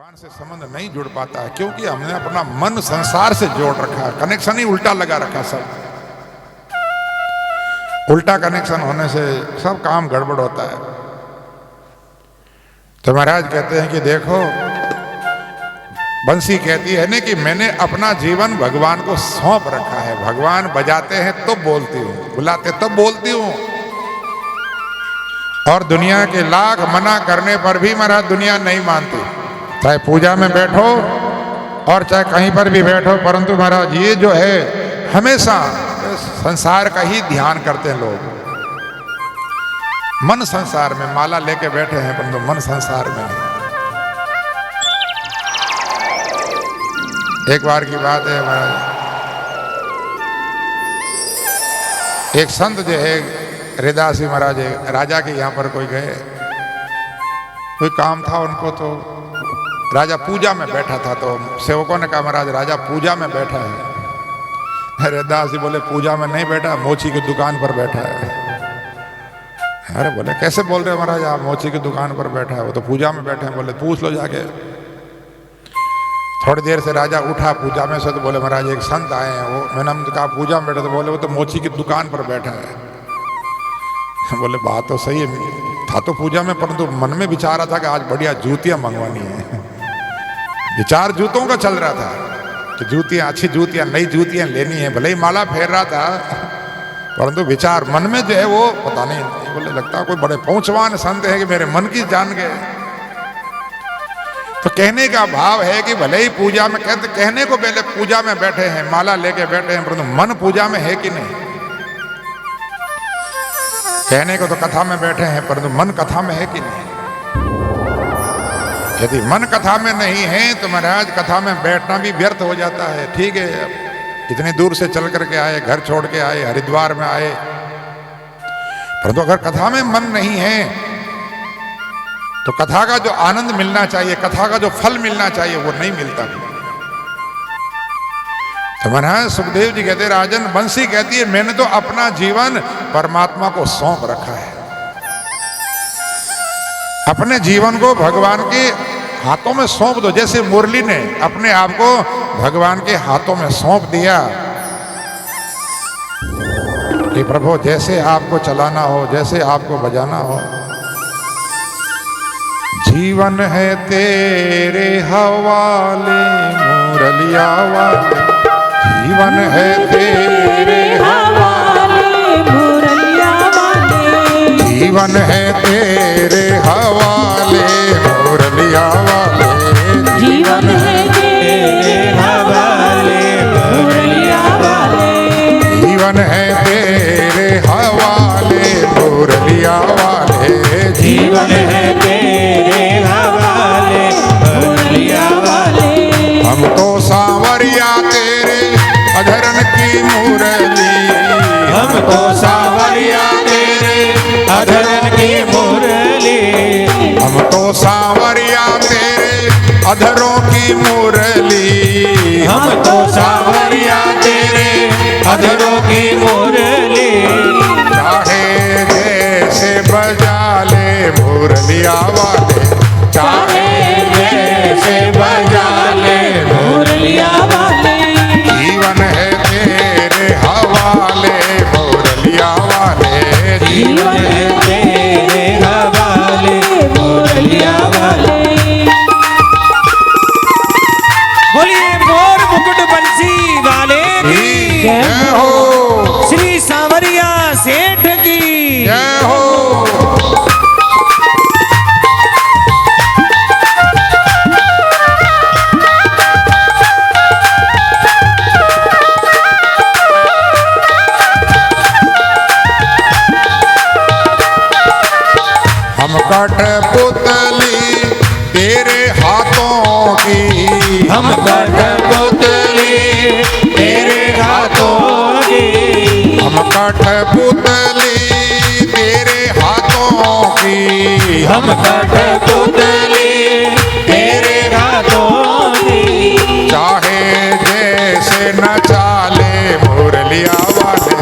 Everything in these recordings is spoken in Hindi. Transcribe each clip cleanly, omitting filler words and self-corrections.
भगवान से संबंध नहीं जुड़ पाता है क्योंकि हमने अपना मन संसार से जोड़ रखा है, कनेक्शन ही उल्टा लगा रखा। सब उल्टा कनेक्शन होने से सब काम गड़बड़ होता है। तो महाराज कहते हैं कि देखो, बंसी कहती है ना कि मैंने अपना जीवन भगवान को सौंप रखा है। भगवान बजाते हैं तो बोलती हूँ, बुलाते तब बोलती हूँ। और दुनिया के लाख मना करने पर भी महाराज दुनिया नहीं मानती। चाहे पूजा में बैठो और चाहे कहीं पर भी बैठो, परंतु महाराज ये जो है हमेशा संसार का ही ध्यान करते हैं लोग। मन संसार में, माला लेके बैठे हैं परंतु मन संसार में। एक बार की बात है महाराज, एक संत जो है हरिदास जी महाराज राजा के यहाँ पर कोई गए, कोई काम था उनको, तो राजा पूजा में बैठा था। तो सेवकों ने कहा महाराज राजा पूजा में बैठा है। हरिदास जी बोले पूजा में नहीं बैठा, मोची की दुकान पर बैठा है। अरे बोले कैसे बोल रहे हो महाराज, आप मोची की दुकान पर बैठा है, वो तो पूजा में बैठे हैं। बोले पूछ लो जाके। थोड़ी देर से राजा उठा पूजा में से, तो बोले महाराज एक संत आए हैं, वो मैंने कहा पूजा में बैठा, तो बोले वो तो मोची की दुकान पर बैठा है। बोले बात तो सही है, था तो पूजा में, परंतु मन में विचार था कि आज बढ़िया जूतियां मंगवानी है। विचार जूतों का चल रहा था कि जूतियां, अच्छी जूतियां, नई जूतियां लेनी है। भले ही माला फेर रहा था, परंतु विचार मन में जो है वो पता नहीं। बोले लगता कोई बड़े पहुंचवान संत है कि मेरे मन की जान गए। तो कहने का भाव है कि भले ही पूजा में, कहने को पहले पूजा में बैठे हैं, माला लेके बैठे हैं, परंतु मन पूजा में है कि नहीं। कहने को तो कथा में बैठे हैं, परंतु मन कथा में है कि नहीं। यदि मन कथा में नहीं है तो महाराज कथा में बैठना भी व्यर्थ हो जाता है। ठीक है, इतनी दूर से चल करके आए, घर छोड़ के आए, हरिद्वार में आए, परंतु अगर कथा में मन नहीं है तो कथा का जो आनंद मिलना चाहिए, कथा का जो फल मिलना चाहिए, वो नहीं मिलता। तो महाराज सुखदेव जी कहते, राजन बंसी कहती है मैंने तो अपना जीवन परमात्मा को सौंप रखा है। अपने जीवन को भगवान के हाथों में सौंप दो। जैसे मुरली ने अपने आप को भगवान के हाथों में सौंप दिया कि प्रभु जैसे आपको चलाना हो, जैसे आपको बजाना हो। जीवन है तेरे हवाले मुरलिया वाले, जीवन है तेरे हवाले मुरलिया वाले, जीवन है तेरे हवाले मुरलिया वाले, जीवन है तेरे हवाले मुरलिया वाले, जीवन है तेरे हवाले मुरलिया वाले, जीवन है तेरे हवाले मुरलिया वाले। हम तो सांवरिया तेरे अधरन की मुरली, हम तो सांवरिया तेरे अधरन की मुरली, हम तो सांवरिया तेरे अधरों की मुरली, हम तो सांवरिया तेरे अधरों की मुरली। चाहे जैसे बजा ले मुरलिया वाले, चाहे जैसे बजा ले मुरलिया वाले, जीवन है तेरे हवाले मुरलिया वाले, जीवन है तेरे हवाले मुरलिया वाले। बोलिए मोर मुकुट बंसी वाले की जय हो, श्री सांवरिया सेठ की जय हो। हम कठपुतली तेरे हाथों की, हम कठपुतली तेरे हाथों की, हम कठपुतली तेरे हाथों की, हम कठपुतली तेरे हाथों की। चाहे जैसे नचा ले मुरलिया वाले,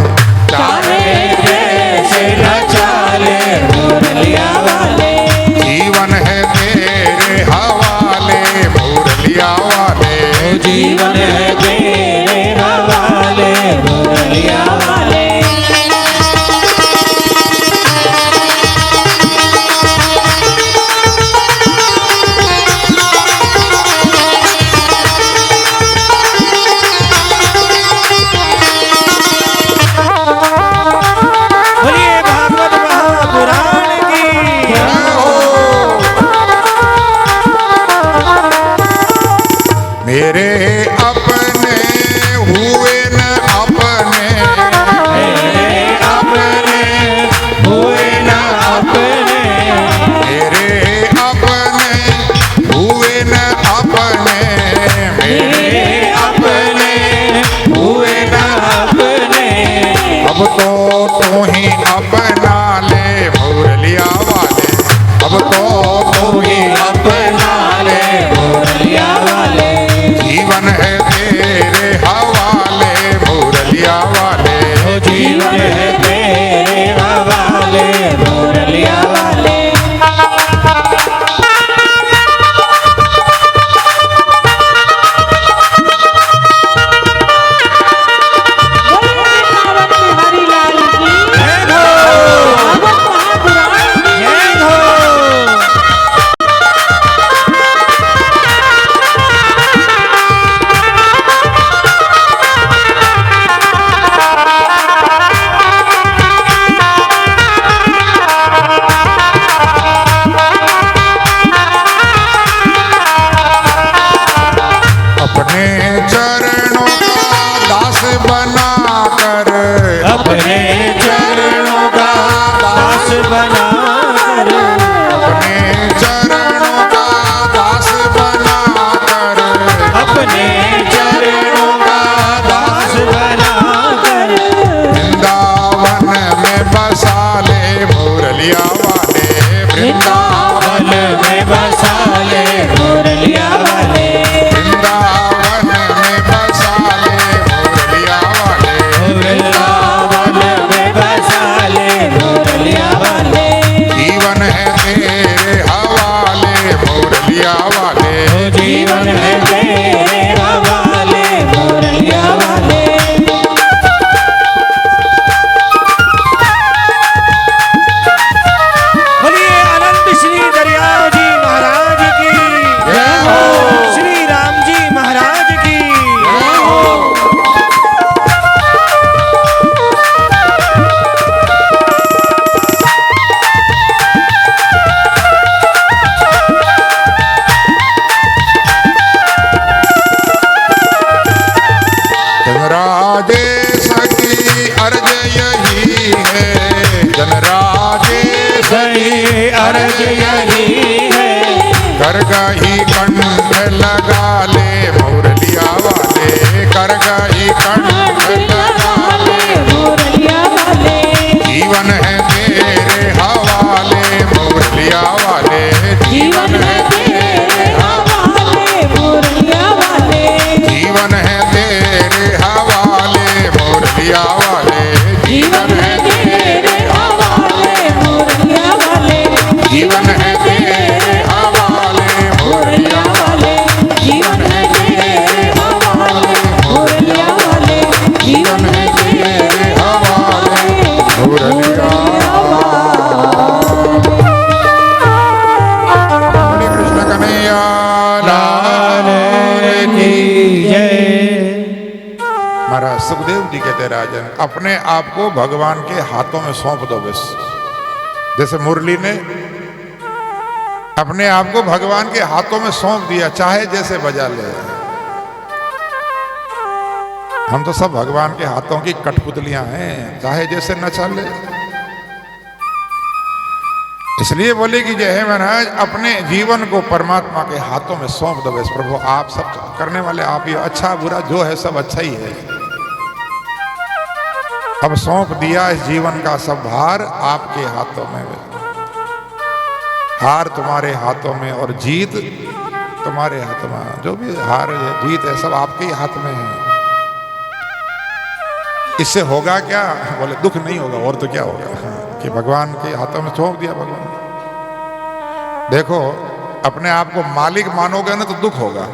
चाहे जैसे नचा ले मुरलिया वाले, जीवन है तेरे हवाले जीवन है तेरे हवाले मुरलिया वाले। बोलिए भागवत महापुराण की। मेरे अपने हुए न अपने, मेरे अपने हुए न अपने, मेरे अपने हुए न अपने, मेरे अपने हुए न अपने। अब तो तू ही अपना ले मुरलिया वाले, अब तो तू ही अपना ले मुरलिया वाले। जीवन है तेरे हवाले मुरलिया वाले। जीवन है तेरे हवाले मुरलिया वाले। अपने चरणों का दास बना कर, अपने चरणों का दास बना कर, अपने चरणों का दास बना कर, अपने चरणों का दास बना कर। वृंदावन में बसा ले मुरलिया वाले, वृंदावन में बसा ले मुरलिया वाले। वृंदावन में बसा ले मुरलिया वाले। वृंदावन में बसा ले मुरलिया वाले। जीवन है तेरे हवाले मुरलिया वाले। जीवन है तेरे हवाले मुरलिया वाले। बोलिए आनंद श्री दरियाव जी महाराज की जय हो। श्री राम जी महाराज की। जनराजेश की अर्ज यही है, जनराजेश सही अर्ज यही है। कर गही कंठ लगा ले मुरलिया वाले, कर गही कंठ लगा ले। मुरलिया वाले। जीवन है तेरे हवाले मुरलिया वाले। जीवन है तेरे हवाले मुरलिया वाले। जीवन है तेरे हवाले मुरलिया वाले। जीवन है तेरे हवाले मुरलिया वाले। जीवन है तेरे हवाले मुरलिया वाले। जीवन है तेरे हवाले मुरलिया वाले। जीवन है तेरे हवाले मुरलिया। श्री कृष्ण कन्हैया लाल की जय। महाराज सुखदेव जी कहते राजन, अपने आप को भगवान के हाथों में सौंप दो बस। जैसे मुरली ने अपने आप को भगवान के हाथों में सौंप दिया, चाहे जैसे बजा ले। हम तो सब भगवान के हाथों की कठपुतलियां हैं, चाहे जैसे नचा ले। इसलिए बोले कि जय है महाराज, अपने जीवन को परमात्मा के हाथों में सौंप दो बस। प्रभु आप सब करने वाले आप ही, अच्छा बुरा जो है सब अच्छा ही है। अब सौंप दिया इस जीवन का सब भार आपके हाथों में। हार तुम्हारे हाथों में और जीत तुम्हारे हाथों में। जो भी हार है जीत है सब आपके ही हाथ में है। इससे होगा क्या? बोले दुख नहीं होगा, और तो क्या होगा कि भगवान के हाथों में सौंप दिया भगवान। देखो अपने आप को मालिक मानोगे ना तो दुख होगा,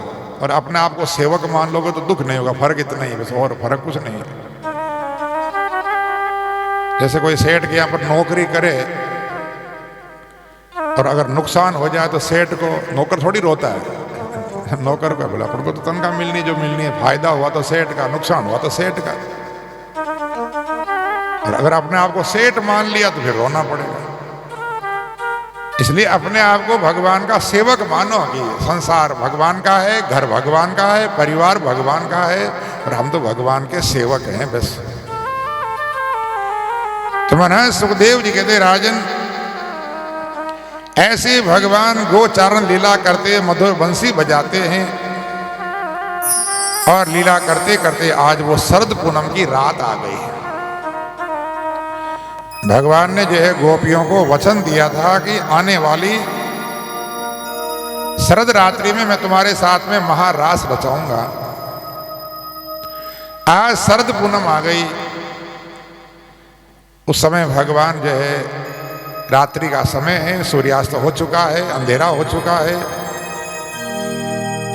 और अपने आप को सेवक मान लोगे तो दुख नहीं होगा। फर्क इतना ही बस, और फर्क कुछ नहीं है। जैसे कोई सेठ के यहाँ पर नौकरी करे और अगर नुकसान हो जाए तो सेठ को, नौकर थोड़ी रोता है, नौकर को बोला अपन को तो तनख्वाह मिलनी जो मिलनी है, फायदा हुआ तो सेठ का, नुकसान हुआ तो सेठ का। और अगर अपने आप को सेठ मान लिया तो फिर रोना पड़ेगा। इसलिए अपने आप को भगवान का सेवक मानो कि संसार भगवान का है, घर भगवान का है, परिवार भगवान का है और हम तो भगवान के सेवक हैं बस। तो महाराज सुखदेव जी कहते राजन, ऐसे भगवान गोचारण लीला करते मधुर बंसी बजाते हैं और लीला करते करते आज वो शरद पूनम की रात आ गई। भगवान ने जो है गोपियों को वचन दिया था कि आने वाली शरद रात्रि में मैं तुम्हारे साथ में महारास रचाऊंगा। आज शरद पूनम आ गई। उस समय भगवान जो है, रात्रि का समय है, सूर्यास्त हो चुका है, अंधेरा हो चुका है।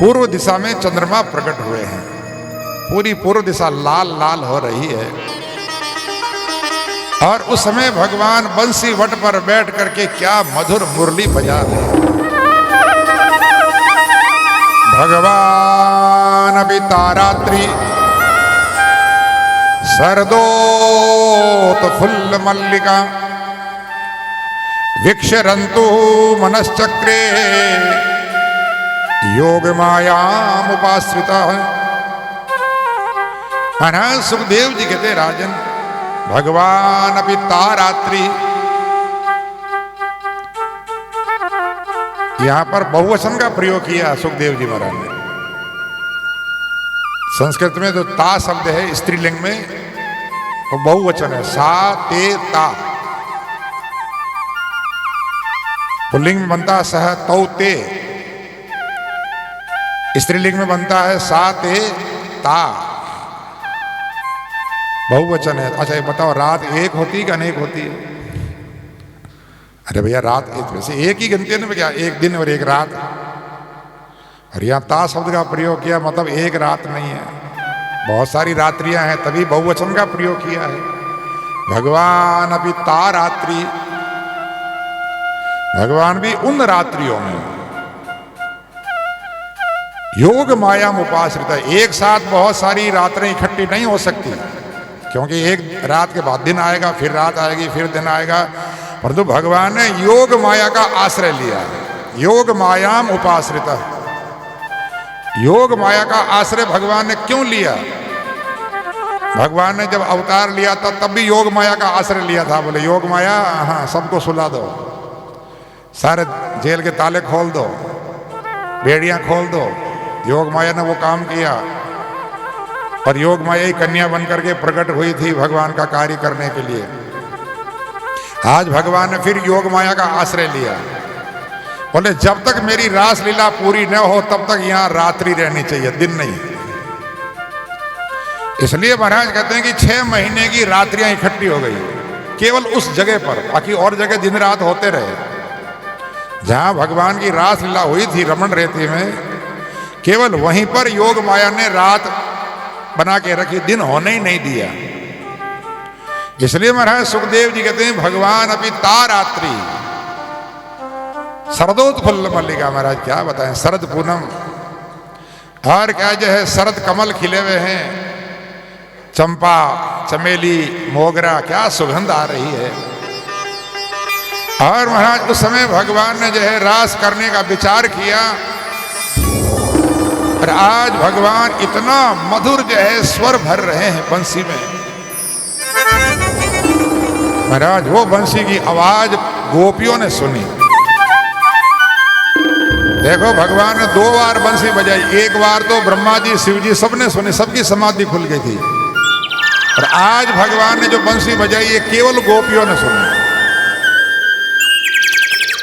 पूर्व दिशा में चंद्रमा प्रकट हुए हैं, पूरी पूर्व दिशा लाल लाल हो रही है। और उस समय भगवान बंसी वट पर बैठ करके क्या मधुर मुरली बजा रहे हैं। भगवान अभी तारात्रि शरदोत फुल्ल मल्लिका विक्षरन्तु मनश्चक्रे योग मायाम उपाश्रिता। महाराज सुखदेव जी कहते राजन, भगवान अभी तारात्रि, यहां पर बहुवचन का प्रयोग किया सुखदेव जी महाराज ने। संस्कृत में जो ता शब्द है स्त्रीलिंग में वो बहुवचन है, सा ते ता। पुल्लिंग में बनता है सह तौ ते, स्त्रीलिंग में बनता है सा ते ता, बहुवचन है। अच्छा ये बताओ, रात एक होती है कि अनेक होती है? अरे भैया रात वैसे एक ही गिनती है ना, क्या एक दिन और एक रात। और यहाँ ता शब्द का प्रयोग किया, मतलब एक रात नहीं है, बहुत सारी रात्रियां हैं, तभी बहुवचन का प्रयोग किया है। भगवान अभी तारात्रि, भगवान भी उन रात्रियों में योग माया में उपाश्रित है। एक साथ बहुत सारी रात्रें इकट्ठी नहीं हो सकती, क्योंकि एक रात के बाद दिन आएगा, फिर रात आएगी, फिर दिन आएगा। परंतु भगवान ने योग माया का आश्रय लिया, योग मायाम उपाश्रित। योग माया का आश्रय भगवान ने क्यों लिया? भगवान ने जब अवतार लिया था तब भी योग माया का आश्रय लिया था। बोले योग माया, हाँ सबको सुला दो, सारे जेल के ताले खोल दो, बेड़ियां खोल दो। योग माया ने वो काम किया और योग माया ही कन्या बनकर के प्रकट हुई थी भगवान का कार्य करने के लिए। आज भगवान ने फिर योग माया का आश्रय लिया। बोले जब तक मेरी रास लीला पूरी न हो तब तक यहां रात्रि रहनी चाहिए, दिन नहीं। इसलिए महाराज कहते हैं कि 6 महीने की रात्रियां इकट्ठी हो गई केवल उस जगह पर, बाकी और जगह दिन रात होते रहे। जहां भगवान की रास लीला हुई थी रमण रेती में, केवल वहीं पर योग माया ने रात बना के रखी, दिन होने ही नहीं दिया। इसलिए महाराज सुखदेव जी कहते हैं भगवान अभी तारात्रि शरदोत्फुल्ल मल्लिका। महाराज क्या बताएं, शरद पूनम और क्या जो है शरद कमल खिले हुए हैं, चंपा चमेली मोगरा, क्या सुगंध आ रही है। और महाराज उस समय भगवान ने जो है रास करने का विचार किया और आज भगवान इतना मधुर जो है स्वर भर रहे हैं बंसी में। महाराज वो बंसी की आवाज गोपियों ने सुनी। देखो भगवान ने 2 बार बंसी बजाई, एक बार तो ब्रह्मा जी शिव जी सबने सुनी, सबकी समाधि खुल गई थी। और आज भगवान ने जो बंसी बजाई ये केवल गोपियों ने सुनी।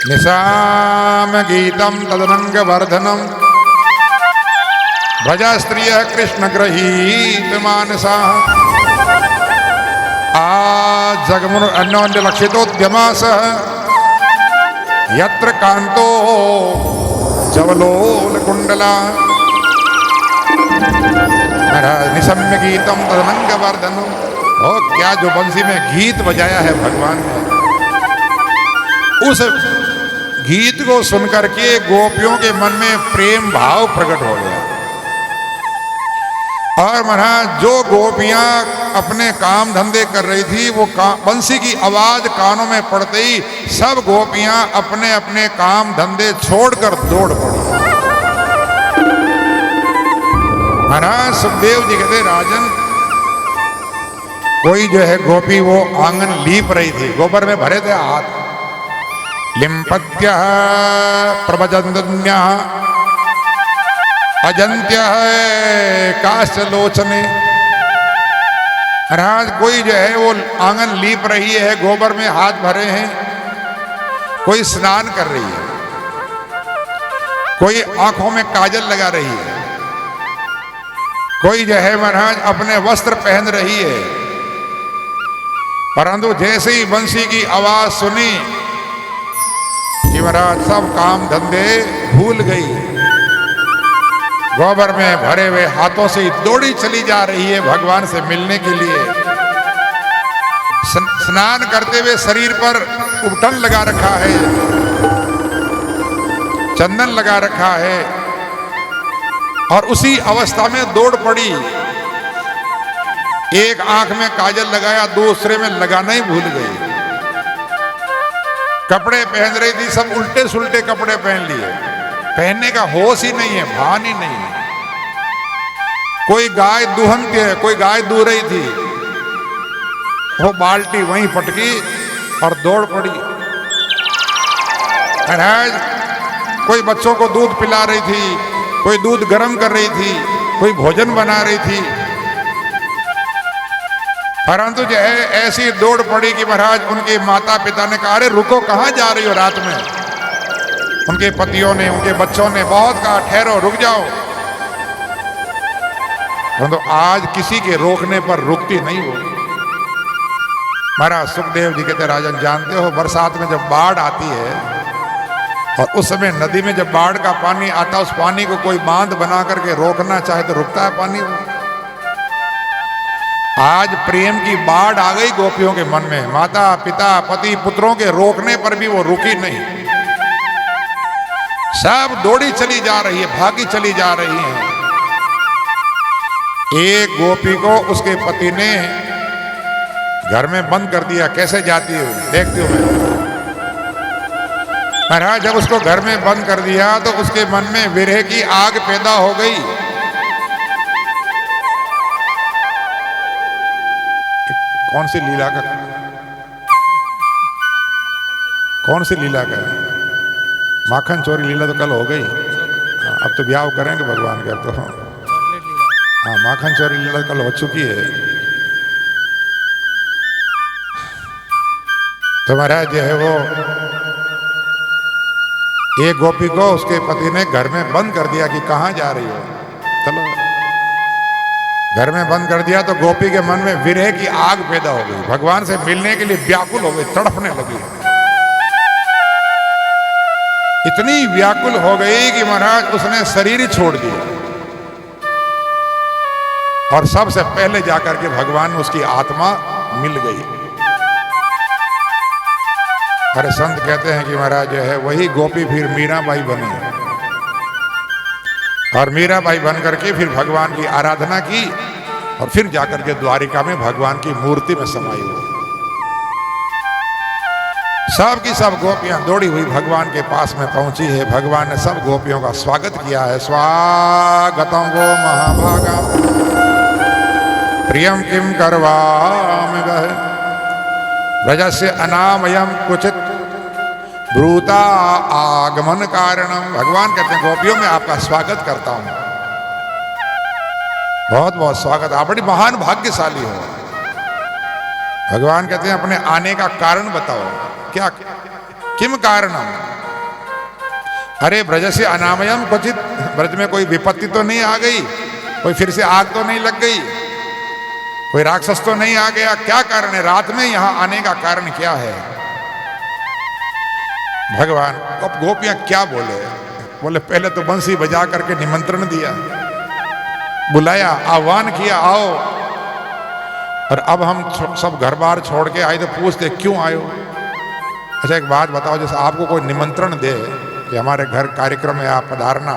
निशाम गीतम तदनंग वर्धनम भजा स्त्रिय कृष्ण ग्रहीत मानसा आज जगमुन अन्योन्य लक्षितोद्यमास यत्र कांतो जवलोल कुंडला। महाराज निशम्य गीतम तदनंग वर्धनम, और क्या जो बंसी में गीत बजाया है भगवान ने, उस गीत को सुनकर के गोपियों के मन में प्रेम भाव प्रकट हो गया। और महाराज जो गोपियां अपने काम धंधे कर रही थी, वो बंसी की आवाज कानों में पड़ते ही सब गोपियां अपने अपने काम धंधे छोड़कर दौड़ पड़ी। महाराज सुखदेव जी कहते राजन, कोई जो है गोपी वो आंगन लीप रही थी, गोबर में भरे थे हाथ, लिम्पत्य प्रभजन्य अजंत्य काशलोचने। महाराज कोई जो है वो आंगन लीप रही है, गोबर में हाथ भरे हैं, कोई स्नान कर रही है, कोई आंखों में काजल लगा रही है, कोई जो है महाराज अपने वस्त्र पहन रही है। परंतु जैसे ही बंसी की आवाज सुनी कि महाराज सब काम धंधे भूल गई, गोबर में भरे हुए हाथों से दौड़ी चली जा रही है भगवान से मिलने के लिए। स्नान करते हुए शरीर पर उबटन लगा रखा है, चंदन लगा रखा है, और उसी अवस्था में दौड़ पड़ी। एक आंख में काजल लगाया, दूसरे में लगाना ही भूल गई। कपड़े पहन रही थी, सब उल्टे सुल्टे कपड़े पहन लिए, पहनने का होश ही नहीं है, भान ही नहीं है। कोई गाय दूहनती है, कोई गाय दूह रही थी, वो बाल्टी वहीं पटकी और दौड़ पड़ी। महाराज कोई बच्चों को दूध पिला रही थी, कोई दूध गर्म कर रही थी, कोई भोजन बना रही थी, परंतु जो है ऐसी दौड़ पड़ी कि महाराज उनके माता पिता ने कहा, अरे रुको, कहाँ जा रही हो रात में। उनके पतियों ने, उनके बच्चों ने बहुत कहा, ठहरो, रुक जाओ, परंतु आज किसी के रोकने पर रुकती नहीं हो। महाराज सुखदेव जी कहते राजन, जानते हो बरसात में जब बाढ़ आती है और उस समय नदी में जब बाढ़ का पानी आता, उस पानी को कोई बांध बना करके रोकना चाहे तो रुकता है पानी। आज प्रेम की बाढ़ आ गई गोपियों के मन में, माता पिता पति पुत्रों के रोकने पर भी वो रुकी नहीं, सब दौड़ी चली जा रही है, भागी चली जा रही है। एक गोपी को उसके पति ने घर में बंद कर दिया, कैसे जाती है देखती हूं मैं। महाराज जब उसको घर में बंद कर दिया तो उसके मन में विरह की आग पैदा हो गई। कौन सी लीला का, कौन सी लीला का? माखन चोरी लीला तो कल हो गई, अब तो ब्याह करेंगे भगवान के। अब तो हाँ, माखन चोरी लीला कल हो चुकी है। तो महाराज जो है वो एक गोपी को उसके पति ने घर में बंद कर दिया कि कहाँ जा रही हो, चलो। घर में बंद कर दिया तो गोपी के मन में विरह की आग पैदा हो गई, भगवान से मिलने के लिए व्याकुल हो गई, तड़पने लगी। इतनी व्याकुल हो गई कि महाराज उसने शरीर ही छोड़ दिया और सबसे पहले जाकर के भगवान में उसकी आत्मा मिल गई। अरे संत कहते हैं कि महाराज जो है वही गोपी फिर मीराबाई बनी, और मीराबाई बन करके फिर भगवान की आराधना की और फिर जाकर के द्वारिका में भगवान की मूर्ति में समाई हुई। सब की सब गोपियां दौड़ी हुई भगवान के पास में पहुंची है। भगवान ने सब गोपियों का स्वागत किया है। स्वागतम गो महाभागा प्रियम किम करवामि वह व्रजस्य अनामयम कुचित ब्रूता आगमन कारणम। भगवान कहते हैं गोपियों में आपका स्वागत करता हूं, बहुत बहुत स्वागत, आप बड़ी महान भाग्यशाली हो। भगवान कहते हैं अपने आने का कारण बताओ, क्या किम कारणम? अरे ब्रज से अनामयम क्वचित, ब्रज में कोई विपत्ति तो नहीं आ गई, कोई फिर से आग तो नहीं लग गई, कोई राक्षस तो नहीं आ गया, क्या कारण है? रात में यहां आने का कारण क्या है? भगवान अब गोपियां क्या बोले? बोले पहले तो बंसी बजा करके निमंत्रण दिया, बुलाया, आह्वान किया, आओ। और अब हम सब घर बार छोड़ के आए तो पूछते क्यों आए हो? अच्छा एक बात बताओ, जैसे आपको कोई निमंत्रण दे कि हमारे घर कार्यक्रम है, आप पधारना,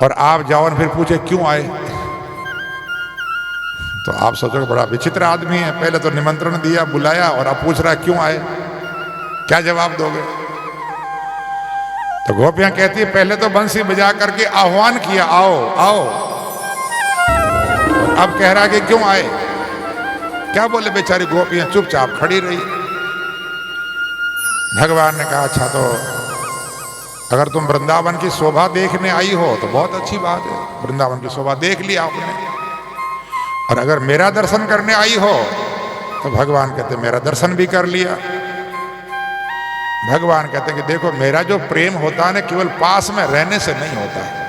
और आप जाओ और फिर पूछे क्यों आए, तो आप सोचोगे बड़ा विचित्र आदमी है। पहले तो निमंत्रण दिया, बुलाया, और अब पूछ रहा है क्यों आए, क्या जवाब दोगे? तो गोपियां कहती है पहले तो बंसी बजा करके आह्वान किया, आओ आओ, अब कह रहा कि क्यों आए। क्या बोले बेचारी गोपियां, चुपचाप खड़ी रही। भगवान ने कहा अच्छा तो अगर तुम वृंदावन की शोभा देखने आई हो तो बहुत अच्छी बात है, वृंदावन की शोभा देख लिया आपने, और अगर मेरा दर्शन करने आई हो तो भगवान कहते मेरा दर्शन भी कर लिया। भगवान कहते हैं कि देखो मेरा जो प्रेम होता है ना केवल पास में रहने से नहीं होता है।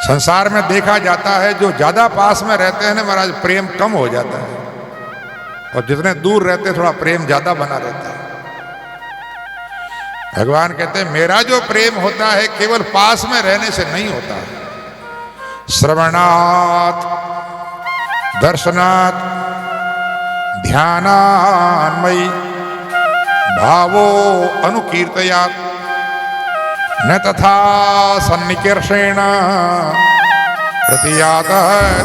संसार में देखा जाता है जो ज्यादा पास में रहते हैं ना महाराज, प्रेम कम हो जाता है, और जितने दूर रहते हैं थोड़ा प्रेम ज्यादा बना रहता है। भगवान कहते हैं मेरा जो प्रेम होता है केवल पास में रहने से नहीं होता है। श्रवणात्, दर्शनात्, ध्यानान्मयी भावो अनुकीर्तयात्, न तथा सन्निकर्षेण प्रतियात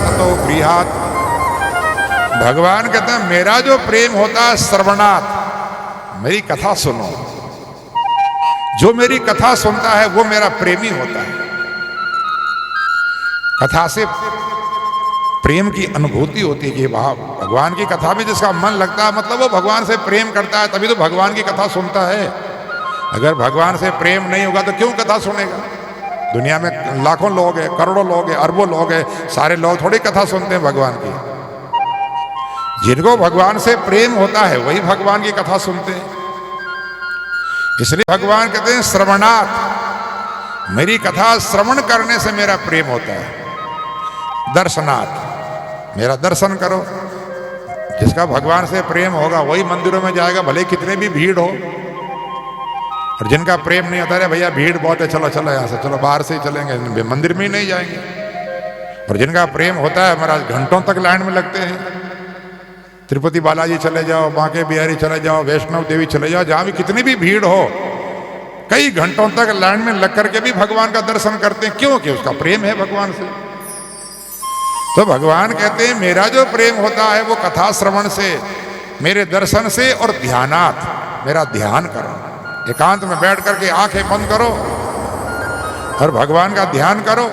ततो गृहात्। भगवान कहते हैं मेरा जो प्रेम होता है श्रवणात्, मेरी कथा सुनो, जो मेरी कथा सुनता है वो मेरा प्रेमी होता है। कथा से प्रेम की अनुभूति होती है कि वाह, भगवान की कथा में जिसका मन लगता है मतलब वो भगवान से प्रेम करता है, तभी तो भगवान की कथा सुनता है। अगर भगवान से प्रेम नहीं होगा तो क्यों कथा सुनेगा? दुनिया में लाखों लोग हैं, करोड़ों लोग हैं, अरबों लोग हैं, सारे लोग थोड़ी कथा सुनते हैं भगवान की। जिनको भगवान से प्रेम होता है वही भगवान की कथा सुनते हैं। इसलिए भगवान कहते हैं श्रवणात्, मेरी कथा श्रवण करने से मेरा प्रेम होता है। दर्शनात्, मेरा दर्शन करो। जिसका भगवान से प्रेम होगा वही मंदिरों में जाएगा, भले कितने भी भीड़ हो। और जिनका प्रेम नहीं होता है भैया भीड़ बहुत है, चलो चलो यहाँ से, चलो बाहर से ही चलेंगे, मंदिर में ही नहीं जाएंगे। और जिनका प्रेम होता है महाराज घंटों तक लाइन में लगते हैं। तिरुपति बालाजी चले जाओ, बांके बिहारी चले जाओ, वैष्णव देवी चले जाओ, जहां भी कितनी भी भीड़ हो, कई घंटों तक लाइन में लग करके भी भगवान का दर्शन करते हैं। क्यों? कि उसका प्रेम है भगवान से। तो भगवान कहते हैं मेरा जो प्रेम होता है वो कथा श्रवण से, मेरे दर्शन से, और ध्यानात्, मेरा ध्यान करो। एकांत में बैठ करके आंखें बंद करो और भगवान का ध्यान करो।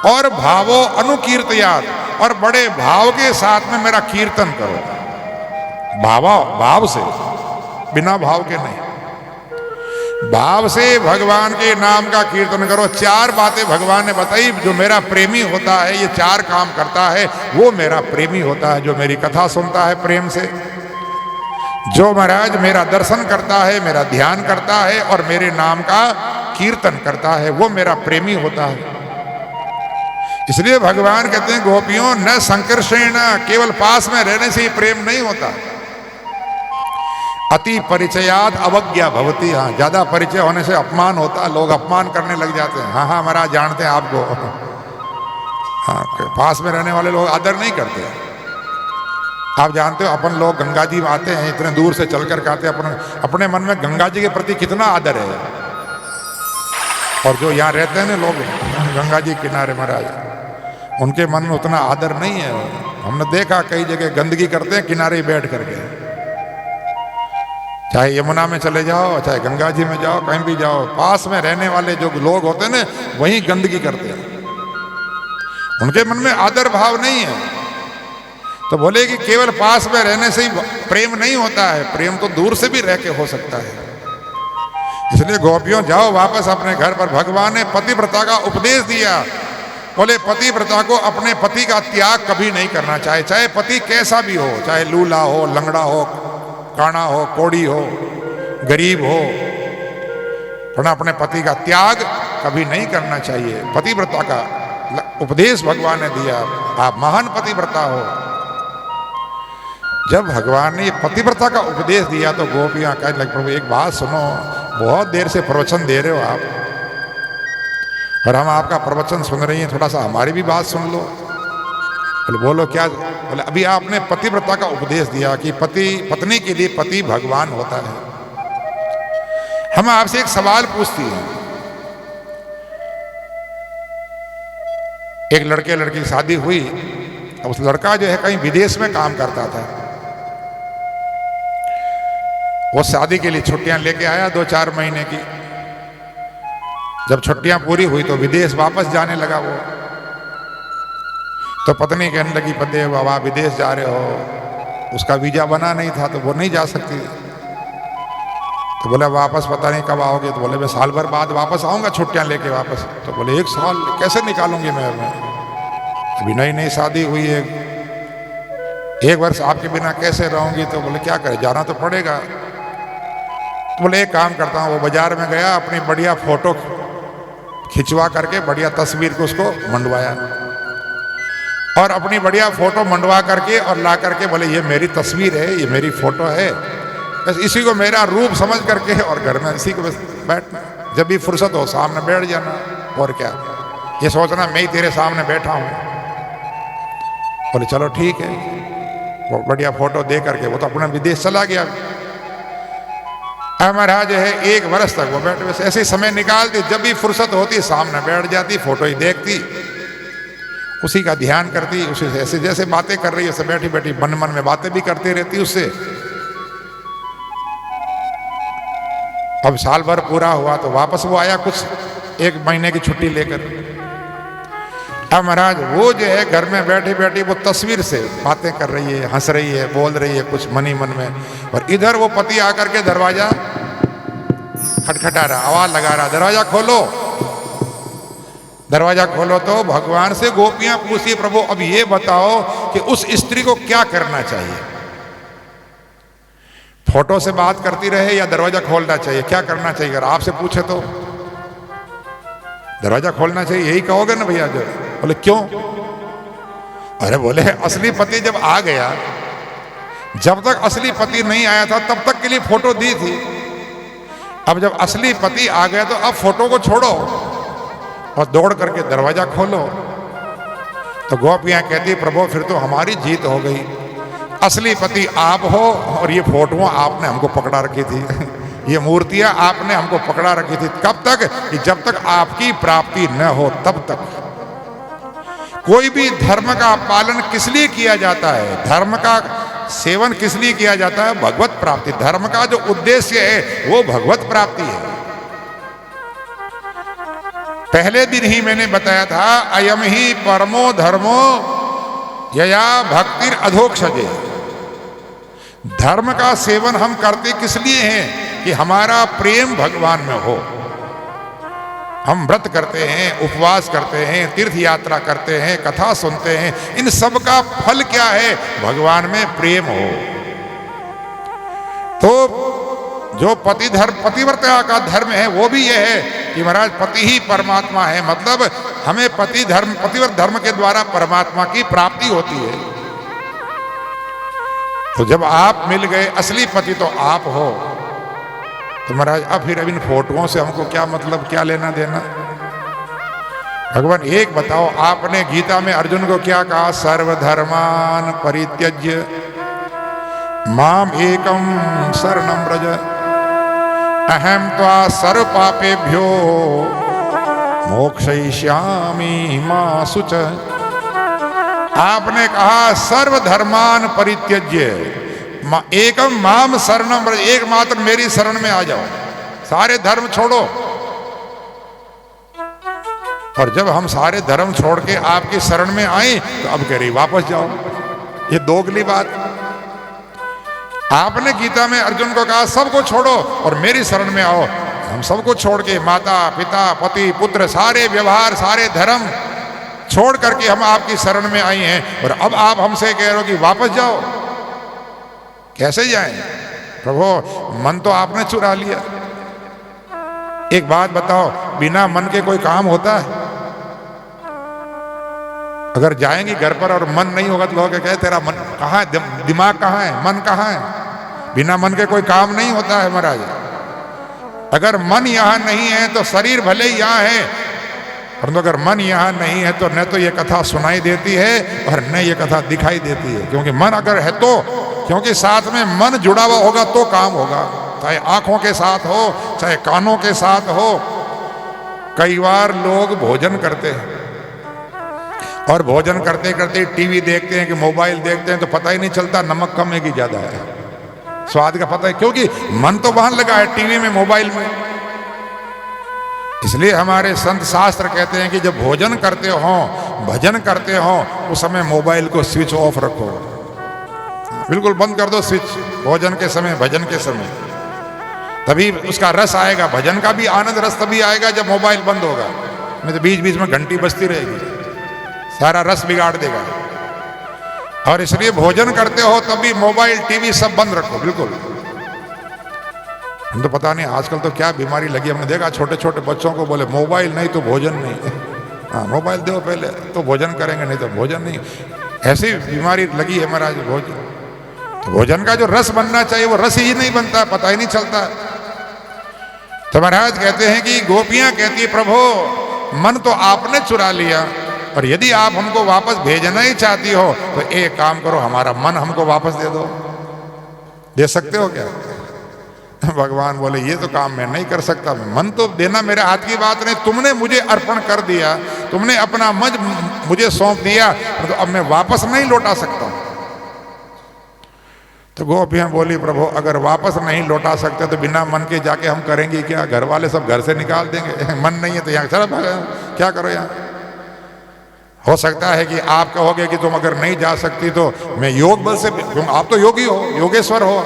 और भावो अनुकीर्तयात्, और बड़े भाव के साथ में मेरा कीर्तन करो। भाव से, बिना भाव के नहीं, भाव से भगवान के नाम का कीर्तन करो। चार बातें भगवान ने बताई, जो मेरा प्रेमी होता है ये चार काम करता है, वो मेरा प्रेमी होता है। जो मेरी कथा सुनता है प्रेम से, जो महाराज मेरा दर्शन करता है, मेरा ध्यान करता है और मेरे नाम का कीर्तन करता है, वो मेरा प्रेमी होता है। इसलिए भगवान कहते हैं गोपियों न संकर्षेण, केवल पास में रहने से ही प्रेम नहीं होता। अति परिचयात अवज्ञा भवती, हाँ ज्यादा परिचय होने से अपमान होता, लोग अपमान करने लग जाते हैं। हाँ हाँ महाराज जानते हैं आपको। हाँ पास में रहने वाले लोग आदर नहीं करते। आप जानते हो अपन लोग गंगा जी में आते हैं, इतने दूर से चल कर आते हैं, अपने मन में गंगा जी के प्रति कितना आदर है। और जो यहाँ रहते हैं ना लोग गंगा जी किनारे महाराज, उनके मन में उतना आदर नहीं है। हमने देखा कई जगह गंदगी करते हैं किनारे बैठ करके, चाहे यमुना में चले जाओ, चाहे गंगा जी में जाओ, कहीं भी जाओ, पास में रहने वाले जो लोग होते हैं ना वही गंदगी करते हैं। उनके मन में आदर भाव नहीं है। तो बोले कि केवल पास में रहने से ही प्रेम नहीं होता है, प्रेम तो दूर से भी रह के हो सकता है। इसलिए गोपियों जाओ वापस अपने घर पर। भगवान ने पतिव्रता का उपदेश दिया। बोले पतिव्रता को अपने पति का त्याग कभी नहीं करना चाहिए, चाहे पति कैसा भी हो, चाहे लूला हो, लंगड़ा हो, काना हो, कोड़ी हो, गरीब हो, पर अपने पति का त्याग कभी नहीं करना चाहिए। पतिव्रता का उपदेश भगवान ने दिया, आप महान पतिव्रता हो। जब भगवान ने पतिव्रता का उपदेश दिया तो गोपियां कहने लग, प्रभु एक बात सुनो, बहुत देर से प्रवचन दे रहे हो आप, और हम आपका प्रवचन सुन रही हैं, थोड़ा सा हमारी भी बात सुन लो। बोले बोलो क्या? बोले अभी आपने पतिव्रता का उपदेश दिया कि पति पत्नी के लिए पति भगवान होता है। हम आपसे एक सवाल पूछती हैं। एक लड़के लड़की की शादी हुई, अब उस लड़का जो है कहीं विदेश में काम करता था। वो शादी के लिए छुट्टियां लेके आया 2-4 महीने की। जब छुट्टियां पूरी हुई तो विदेश वापस जाने लगा वो। तो पत्नी कहने लगी, पति बाबा विदेश जा रहे हो, उसका वीजा बना नहीं था तो वो नहीं जा सकती। तो बोले वापस पता नहीं कब आओगे? तो बोले मैं साल भर बाद वापस आऊंगा छुट्टियां लेके वापस। तो बोले 1 साल कैसे निकालूंगी मैं? अभी नई नई शादी हुई है, 1 वर्ष आपके बिना कैसे रहूंगी? तो बोले क्या करें, जाना तो पड़ेगा। तो बोले एक काम करता हूँ। वो बाजार में गया, अपनी बढ़िया फोटो खिंचवा करके बढ़िया तस्वीर को उसको मंडवाया, और अपनी बढ़िया फोटो मंडवा करके और ला करके बोले ये मेरी तस्वीर है, ये मेरी फोटो है, बस इसी को मेरा रूप समझ करके और घर में इसी को बस बैठना, जब भी फुर्सत हो सामने बैठ जाना। और क्या ये सोचना मैं ही तेरे सामने बैठा हूँ। बोले चलो ठीक है। वो बढ़िया फोटो दे करके वो तो अपना विदेश चला गया। महाराज है 1 वर्ष तक वो बैठे, बस ऐसे समय निकालती, जब भी फुर्सत होती सामने बैठ जाती, फोटो ही देखती, उसी का ध्यान करती, उसी से ऐसे जैसे बातें कर रही है, बैठी बैठी मन मन में बातें भी करती रहती उससे। अब साल भर पूरा हुआ तो वापस वो आया कुछ 1 महीने की छुट्टी लेकर। अब महाराज वो जो है घर में बैठी बैठी वो तस्वीर से बातें कर रही है, हंस रही है, बोल रही है कुछ मन ही मन में, और इधर वो पति आकर के दरवाजा खटखटा रहा, आवाज लगा रहा, दरवाजा खोलो। दरवाजा खोलो तो भगवान से गोपियां पूछती, प्रभु अब ये बताओ कि उस स्त्री को क्या करना चाहिए? फोटो से बात करती रहे या दरवाजा खोलना चाहिए? क्या करना चाहिए? अगर आपसे पूछे तो दरवाजा खोलना चाहिए, यही कहोगे ना भैया? जो बोले क्यों? अरे बोले असली पति जब आ गया, जब तक असली पति नहीं आया था तब तक के लिए फोटो दी थी, अब जब असली पति आ गया तो अब फोटो को छोड़ो और दौड़ करके दरवाजा खोलो। तो गोपियां कहती प्रभु फिर तो हमारी जीत हो गई, असली पति आप हो और ये फोटो आपने हमको पकड़ा रखी थी, ये मूर्तियां आपने हमको पकड़ा रखी थी। कब तक? कि जब तक आपकी प्राप्ति न हो तब तक। कोई भी धर्म का पालन किस लिए किया जाता है? धर्म का सेवन किस लिए किया जाता है? भगवत प्राप्ति। धर्म का जो उद्देश्य है वो भगवत प्राप्ति है। पहले दिन ही मैंने बताया था, अयम ही परमो धर्मो यया भक्तिर अधोक्षजे। धर्म का सेवन हम करते किस लिए हैं? कि हमारा प्रेम भगवान में हो। हम व्रत करते हैं, उपवास करते हैं, तीर्थ यात्रा करते हैं, कथा सुनते हैं, इन सब का फल क्या है? भगवान में प्रेम हो। तो जो पतिव्रता का धर्म है वो भी यह है कि महाराज पति ही परमात्मा है, मतलब हमें पतिव्रत धर्म के द्वारा परमात्मा की प्राप्ति होती है। तो जब आप मिल गए, असली पति तो आप हो, तो महाराज अब फिर इन फोटोओं से हमको क्या मतलब, क्या लेना देना? भगवान एक बताओ, आपने गीता में अर्जुन को क्या कहा? सर्वधर्मान परित्यज्य माम एकम शरणं व्रज अहम त्वा सर्व पापेभ्यो मोक्षयिष्यामि मा शुच। आपने कहा सर्वधर्मान परित्यज्य एकम माम शरणं व्रज, एकमात्र मेरी शरण में आ जाओ, सारे धर्म छोड़ो। और जब हम सारे धर्म छोड़ के आपकी शरण में आए तो अब कह रही वापस जाओ। ये दोगली बात। आपने गीता में अर्जुन को कहा सबको छोड़ो और मेरी शरण में आओ। हम सबको छोड़ के, माता पिता पति पुत्र सारे व्यवहार सारे धर्म छोड़ करके हम आपकी शरण में आई हैं, और अब आप हमसे कह रहे हो कि वापस जाओ। कैसे जाएं? प्रभु मन तो आपने चुरा लिया। एक बात बताओ, बिना मन के कोई काम होता है? अगर जाएंगे घर पर और मन नहीं होगा तो लोग कहे तेरा मन कहाँ है, दिमाग कहाँ है, मन कहाँ है? बिना मन के कोई काम नहीं होता है महाराज। अगर मन यहाँ नहीं है तो शरीर भले ही यहाँ है, परंतु अगर मन यहाँ नहीं है तो न तो ये कथा सुनाई देती है और न ये कथा दिखाई देती है। क्योंकि मन अगर है तो, क्योंकि साथ में मन जुड़ा हुआ होगा तो काम होगा, चाहे आंखों के साथ हो चाहे कानों के साथ हो। कई बार लोग भोजन करते हैं और भोजन करते करते टीवी देखते हैं कि मोबाइल देखते हैं तो पता ही नहीं चलता नमक कम है कि ज्यादा है, स्वाद का पता है, क्योंकि मन तो वहां लगा है टीवी में मोबाइल में। इसलिए हमारे संत शास्त्र कहते हैं कि जब भोजन करते हो भजन करते हो उस समय मोबाइल को स्विच ऑफ रखो, बिल्कुल बंद कर दो स्विच, भोजन के समय भजन के समय, तभी उसका रस आएगा। भजन का भी आनंद रस तभी आएगा जब मोबाइल बंद होगा, नहीं तो बीच बीच में घंटी बजती रहेगी, सारा रस बिगाड़ देगा। और इसलिए भोजन करते हो तभी मोबाइल टीवी सब बंद रखो बिल्कुल। हम तो पता नहीं आजकल तो क्या बीमारी लगी, हमने देखा छोटे छोटे बच्चों को बोले मोबाइल नहीं तो भोजन नहीं। हाँ मोबाइल दो पहले तो भोजन करेंगे, नहीं तो भोजन नहीं। ऐसी बीमारी लगी है महाराज। भोजन तो भोजन का जो रस बनना चाहिए वो रस ही नहीं बनता, पता ही नहीं चलता। तो महाराज कहते हैं कि गोपियां कहती है प्रभु मन तो आपने चुरा लिया, और यदि आप हमको वापस भेजना ही चाहती हो तो एक काम करो, हमारा मन हमको वापस दे दो। दे सकते हो क्या? भगवान बोले ये तो काम मैं नहीं कर सकता, मन तो देना मेरे हाथ की बात नहीं, तुमने मुझे अर्पण कर दिया, तुमने अपना मन मुझे सौंप दिया, तो अब मैं वापस नहीं लौटा सकता। तो गोपियां बोली प्रभु अगर वापस नहीं लौटा सकते तो बिना मन के जाके हम करेंगे क्या? घर वाले सब घर से निकाल देंगे, मन नहीं है तो यहाँ चला क्या करो यहाँ। हो सकता है कि आप कहोगे कि तुम अगर नहीं जा सकती तो मैं योग बल से, आप तो योगी हो, योगेश्वर हो,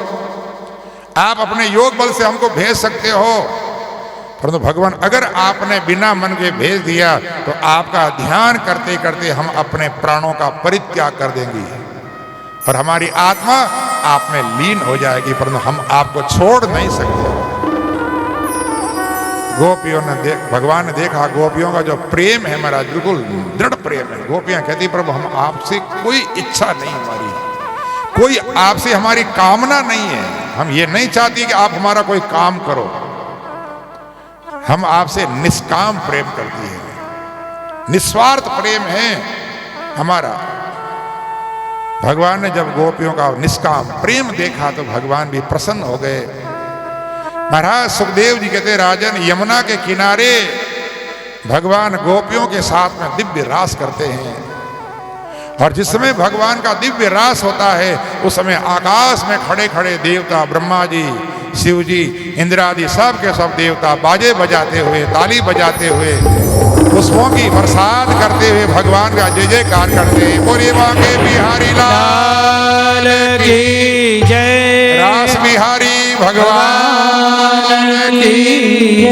आप अपने योग बल से हमको भेज सकते हो। परंतु भगवान अगर आपने बिना मन के भेज दिया तो आपका ध्यान करते करते हम अपने प्राणों का परित्याग कर देंगे और हमारी आत्मा आप में लीन हो जाएगी, परंतु हम आपको छोड़ नहीं सकते। गोपियों ने भगवान ने देखा गोपियों का जो प्रेम है महाराज बिल्कुल दृढ़ प्रेम है। गोपियां कहती प्रभु हम आपसे कोई इच्छा नहीं, हमारी कोई आपसे हमारी कामना नहीं है, हम ये नहीं चाहती कि आप हमारा कोई काम करो, हम आपसे निष्काम प्रेम करती है, निस्वार्थ प्रेम है हमारा। भगवान ने जब गोपियों का निष्काम प्रेम देखा तो भगवान भी प्रसन्न हो गए। महाराज सुखदेव जी कहते राजन यमुना के किनारे भगवान गोपियों के साथ में दिव्य रास करते हैं, और जिस समय भगवान का दिव्य रास होता है उस समय आकाश में खड़े खड़े देवता ब्रह्मा जी, शिव जी, इंद्र आदि सब के सब देवता बाजे बजाते हुए, ताली बजाते हुए, पुष्पों की बरसात करते हुए भगवान का जय जयकार करते हैं। बोलिए बांके बिहारी लाल की जय, रास बिहारी भगवान की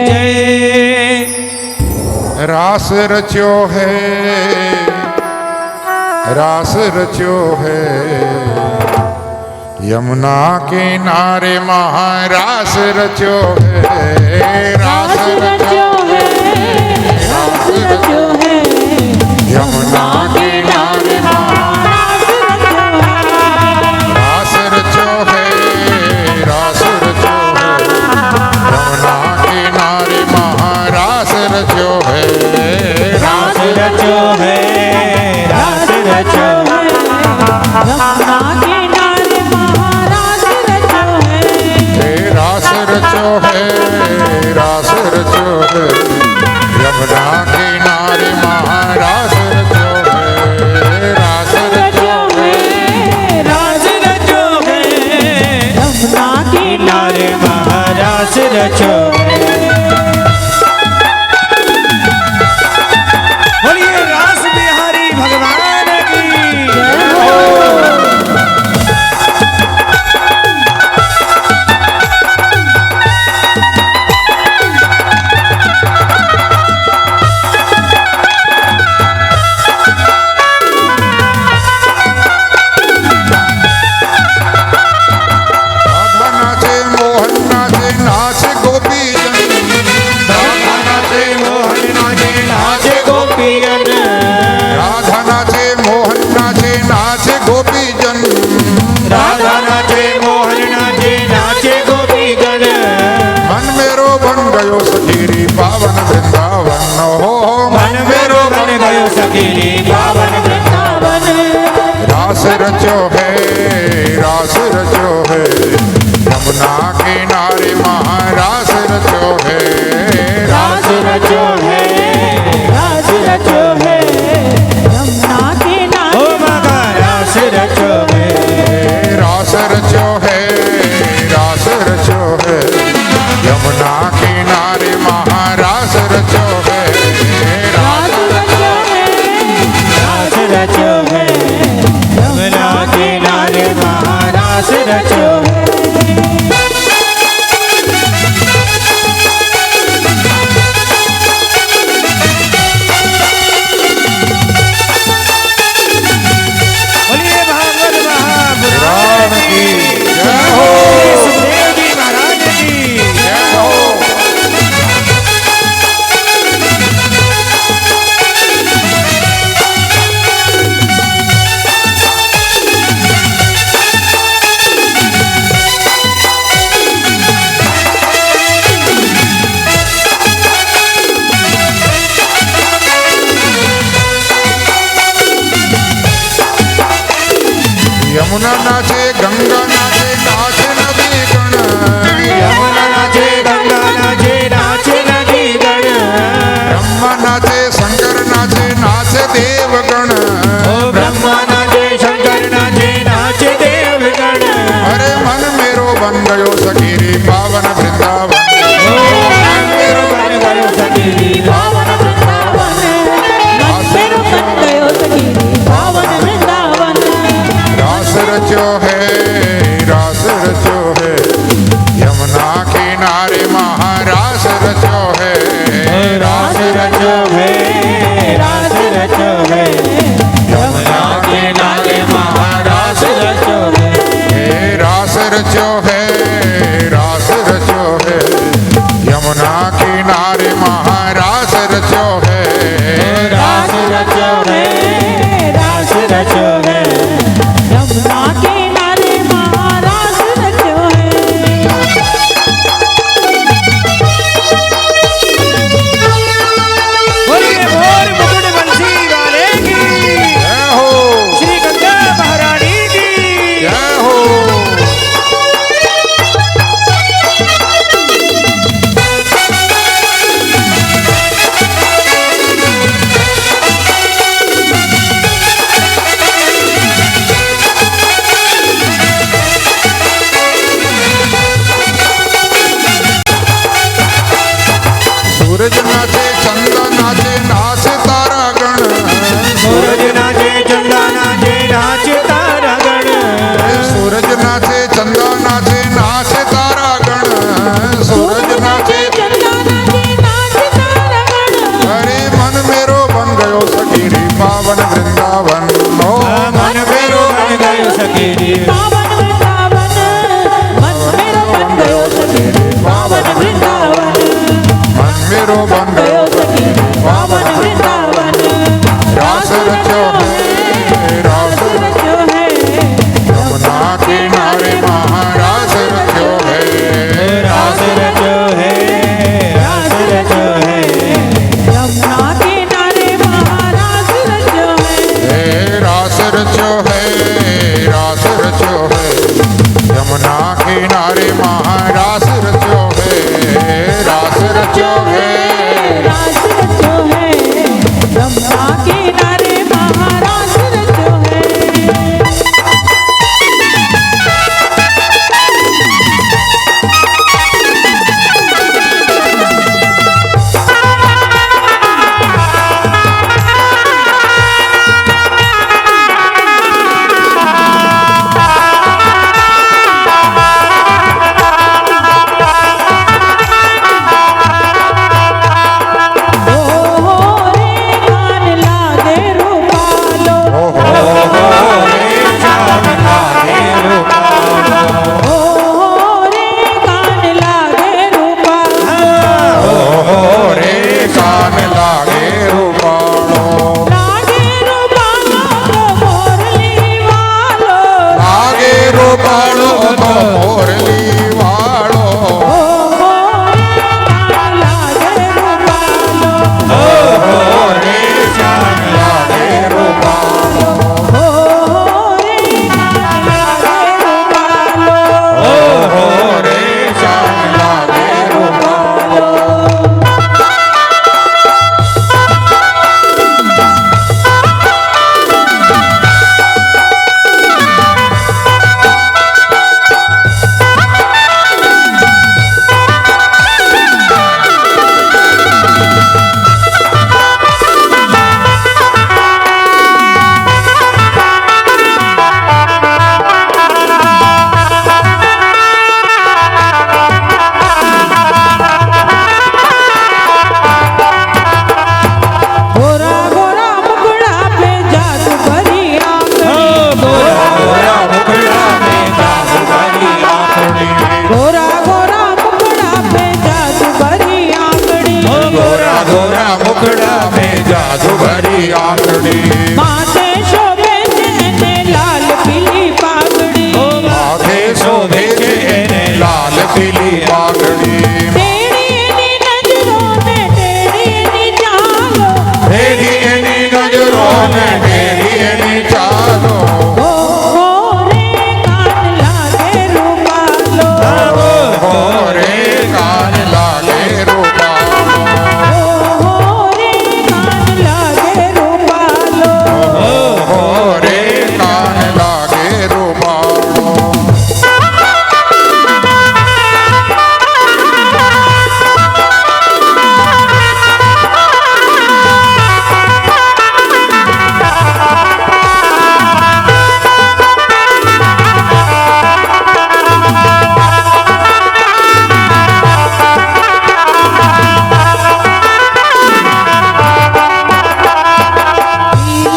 जय। रास रचो है, रास रचो है, यमुना किनारे महारास रचो है, रास रचो है, रास रचो है, यमुना किनारे रास रचो है, रास रचो है, रास रचो है, यमुना किनारे महारास रचो है, रास रचो है, रास रचो है, यमुना किनारे महारास रचो है, रास रचो है, रास रचो है, यमुना किनारे महारास रचो है, रास रचो है, रास रचो है, यमुना किनारे महारास रचो है। बोलिए रास बिहारी भगवान की राधा नाचे मोहन नाचे, नाचे गोपी सखीरी पावन वृंदावन। रास रचो है रास रचो है यमुना किनारे महारास रचो है रास रचो है रास रचो है यमुना किनारे ओ मगा रास रचो है रास रचो है रास रचो है यमुना किनारे महारास रचो है रास रचो है रास रचो है यमुना किनारे महारास रचो है। बोलिए भागवत महापुराण की जय हो श्री सुखदेव जी महाराज की जय हो यमुना नाचे गंगा नाचे नाच नदी गण यमुना नाचे गंगा नाचे नाच नदी गण ब्रह्मा नाचे शंकर नाचे नाच देवगण ओ ब्रह्मा नाचे शंकर नाचे नाच देव गण अरे मन मेरो बन गयो सखीरी पावन वृंदावन मन मेरो बन गयो सखीरी पावन वृंदावन मन मेरो बन गयो सखीरी पावन वृंदावन। रास रचो है रास रचो है यमुना किनारे महारास रचो है रास रचो है रास रचो है यमुना किनारे महारास रचो है रास रचो है रास रचो है यमुना किनारे महारास रचो है रास रचो है रास रचो है यमुना किनारे महारास रचो है। बोलिए मोर मुकुट बंसी वाले की जय हो श्री गंगा महारानी की जय हो सूरज नाचे चंदा नाचे नाच तारा गण सूरज नाचे चंदा नाचे नाच तारा गण सूरज नाचे चंदा नाचे नाच तारा गण सूरज नाचे चंदा नाचे नाच तारा गण अरे मन मेरो बन गयो सखीरी पावन वृंदावन ओ मन मेरो बन गयो सखीरी पावन वृंदावन मन मेरो बन गयो सखीरी पावन वृंदावन। मन मेरो बन गयो गयो सखीरी पावन वृंदावन। रास रचो है रास रचो है यमुना किनारे महारास रचो है रास रचो है रास रचो है यमुना किनारे महारास रचो है। ने जादू भरी आंगड़ी माथे शोभे ने लाल पीली पागड़ी माथे शोभे ने लाल पीली पागड़ी टेढ़ी एनी नजरों ने टेढ़ी एनी चालो टेढ़ी एनी नजरों ने टेढ़ी एनी चालो रे कान लागे रूपालो रे कान लागे रूपालो रे कान लागे रूपालो रे कान लागे रूपालो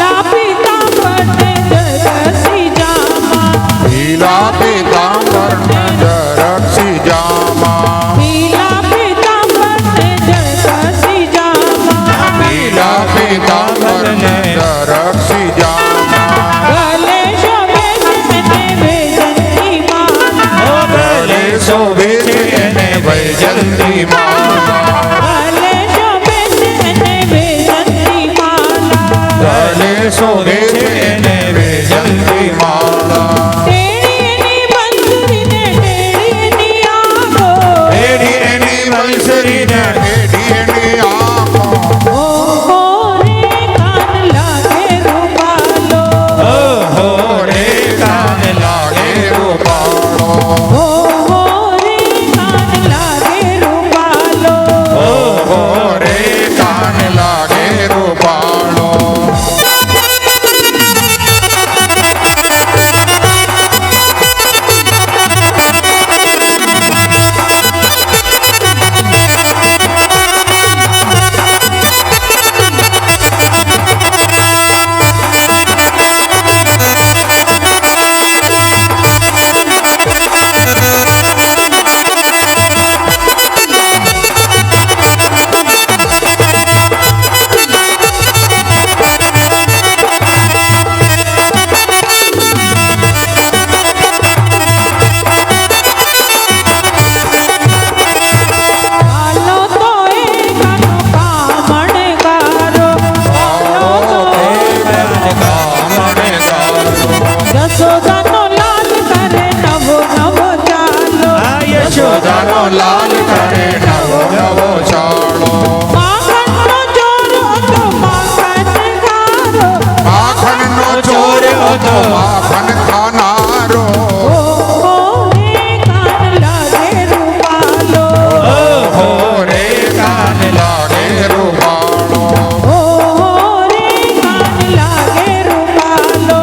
पीला पीतांबर ने जरसी जामा पीला पीतांबर ने जरसी जामा पीला पीतांबर ने जरसी जामा पीला पीतांबर ने जरसी जामा गले शोभे ने वैजंती माला गले शोभे ने वैजंती माला गले शोभे ने वैजंती माला गले शोभे ने वैजंती माला टेढ़ी एनी बंसुरी ने टेढ़ी एनी आंखो टेढ़ी एनी बंसुरी ने टेढ़ी एनी आंखों रे कान लागे रूपालो रे कान लागे रूपालो रे कान लागे रूपालो रे कान लागे रूपालो आलो तो एक कामण गारो यशोदानो लाल करे नवो नवो चालो यशोदानो लाल करे नवो नवो चालो माखन नो चोर तो माखन गारो माखन नो चोर तो माखन खानारो रे कान लागे रूपालो रे कान लागे रूपालो रे कान लागे रूपालो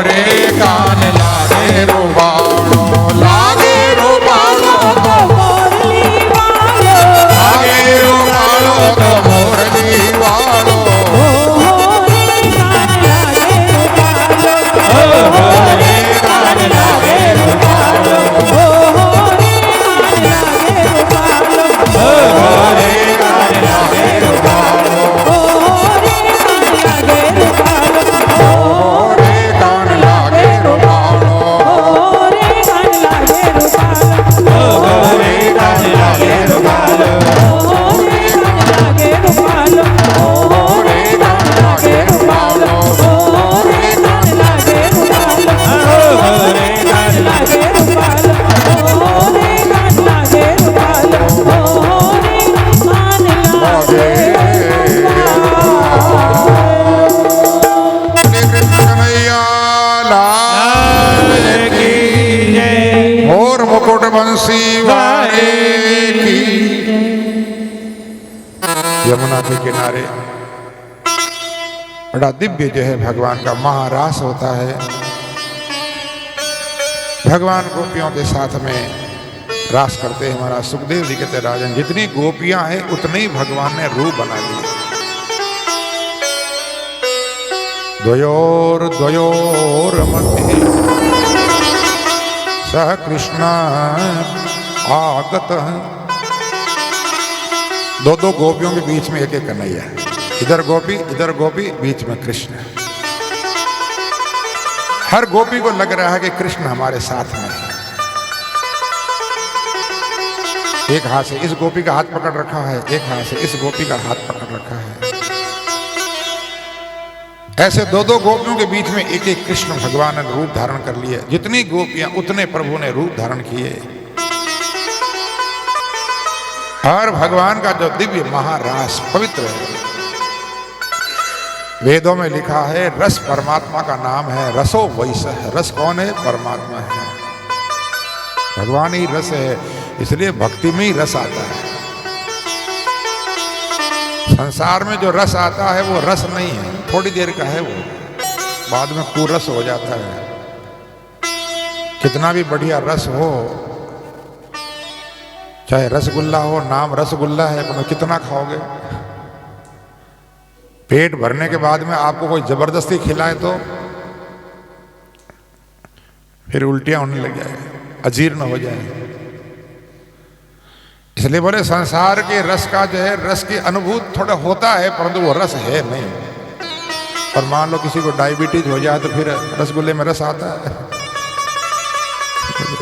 रे कान लागे रूपालो लागे रूपालो तो मोरली वालो लागे रूपालो तो मोरली वालो रे कान लागे रूपालो रे कान लागे रूपालो रे कान लागे रूपालो रे कान लागे रूपालो रे कान लागे रूपालो रे कान लागे रूपालो रे कान लागे रूपालो रे कान लागे रूपालो रे कान लागे रूपालो रे कान लागे रूपालो रे कान लागे रूपालो रे कान लागे रूपालो रे कान लागे श्री कृष्ण कन्हैया लाल की और मुकुट बंसी वाले की। यमुना के किनारे बड़ा दिव्य जो है भगवान का महारास होता है। भगवान गोपियों के साथ में रास करते हैं। हमारा सुखदेव जी कहते राजन जितनी गोपियां हैं उतने ही भगवान ने रूप बना लिए। द्वयोर मध्ये सह कृष्ण आगत। दो दो गोपियों के बीच में एक एक कन्हैया है। इधर गोपी, बीच में कृष्ण। हर गोपी को लग रहा है कि कृष्ण हमारे साथ में है। एक हाथ से इस गोपी का हाथ पकड़ रखा है, एक हाथ से इस गोपी का हाथ पकड़ रखा है। ऐसे दो दो गोपियों के बीच में एक एक कृष्ण भगवान ने रूप धारण कर लिए। जितनी गोपियां उतने प्रभु ने रूप धारण किए। और भगवान का जो दिव्य महारास पवित्र है, वेदों में लिखा है रस परमात्मा का नाम है, रसो वैस है। रस कौन है? परमात्मा है, भगवान ही रस है। इसलिए भक्ति में ही रस आता है। संसार में जो रस आता है वो रस नहीं है, थोड़ी देर का है, वो बाद में कुरस हो जाता है। कितना भी बढ़िया रस हो, चाहे रसगुल्ला हो, नाम रसगुल्ला है, पर कितना खाओगे? पेट भरने के बाद में आपको कोई जबरदस्ती खिलाए तो फिर उल्टियां होने लग जाए, अजीर्ण हो जाए। इसलिए बोले संसार के रस का जो है, रस की अनुभूति थोड़ा होता है, परंतु वो रस है नहीं। और मान लो किसी को डायबिटीज हो जाए तो फिर रसगुल्ले में रस आता है।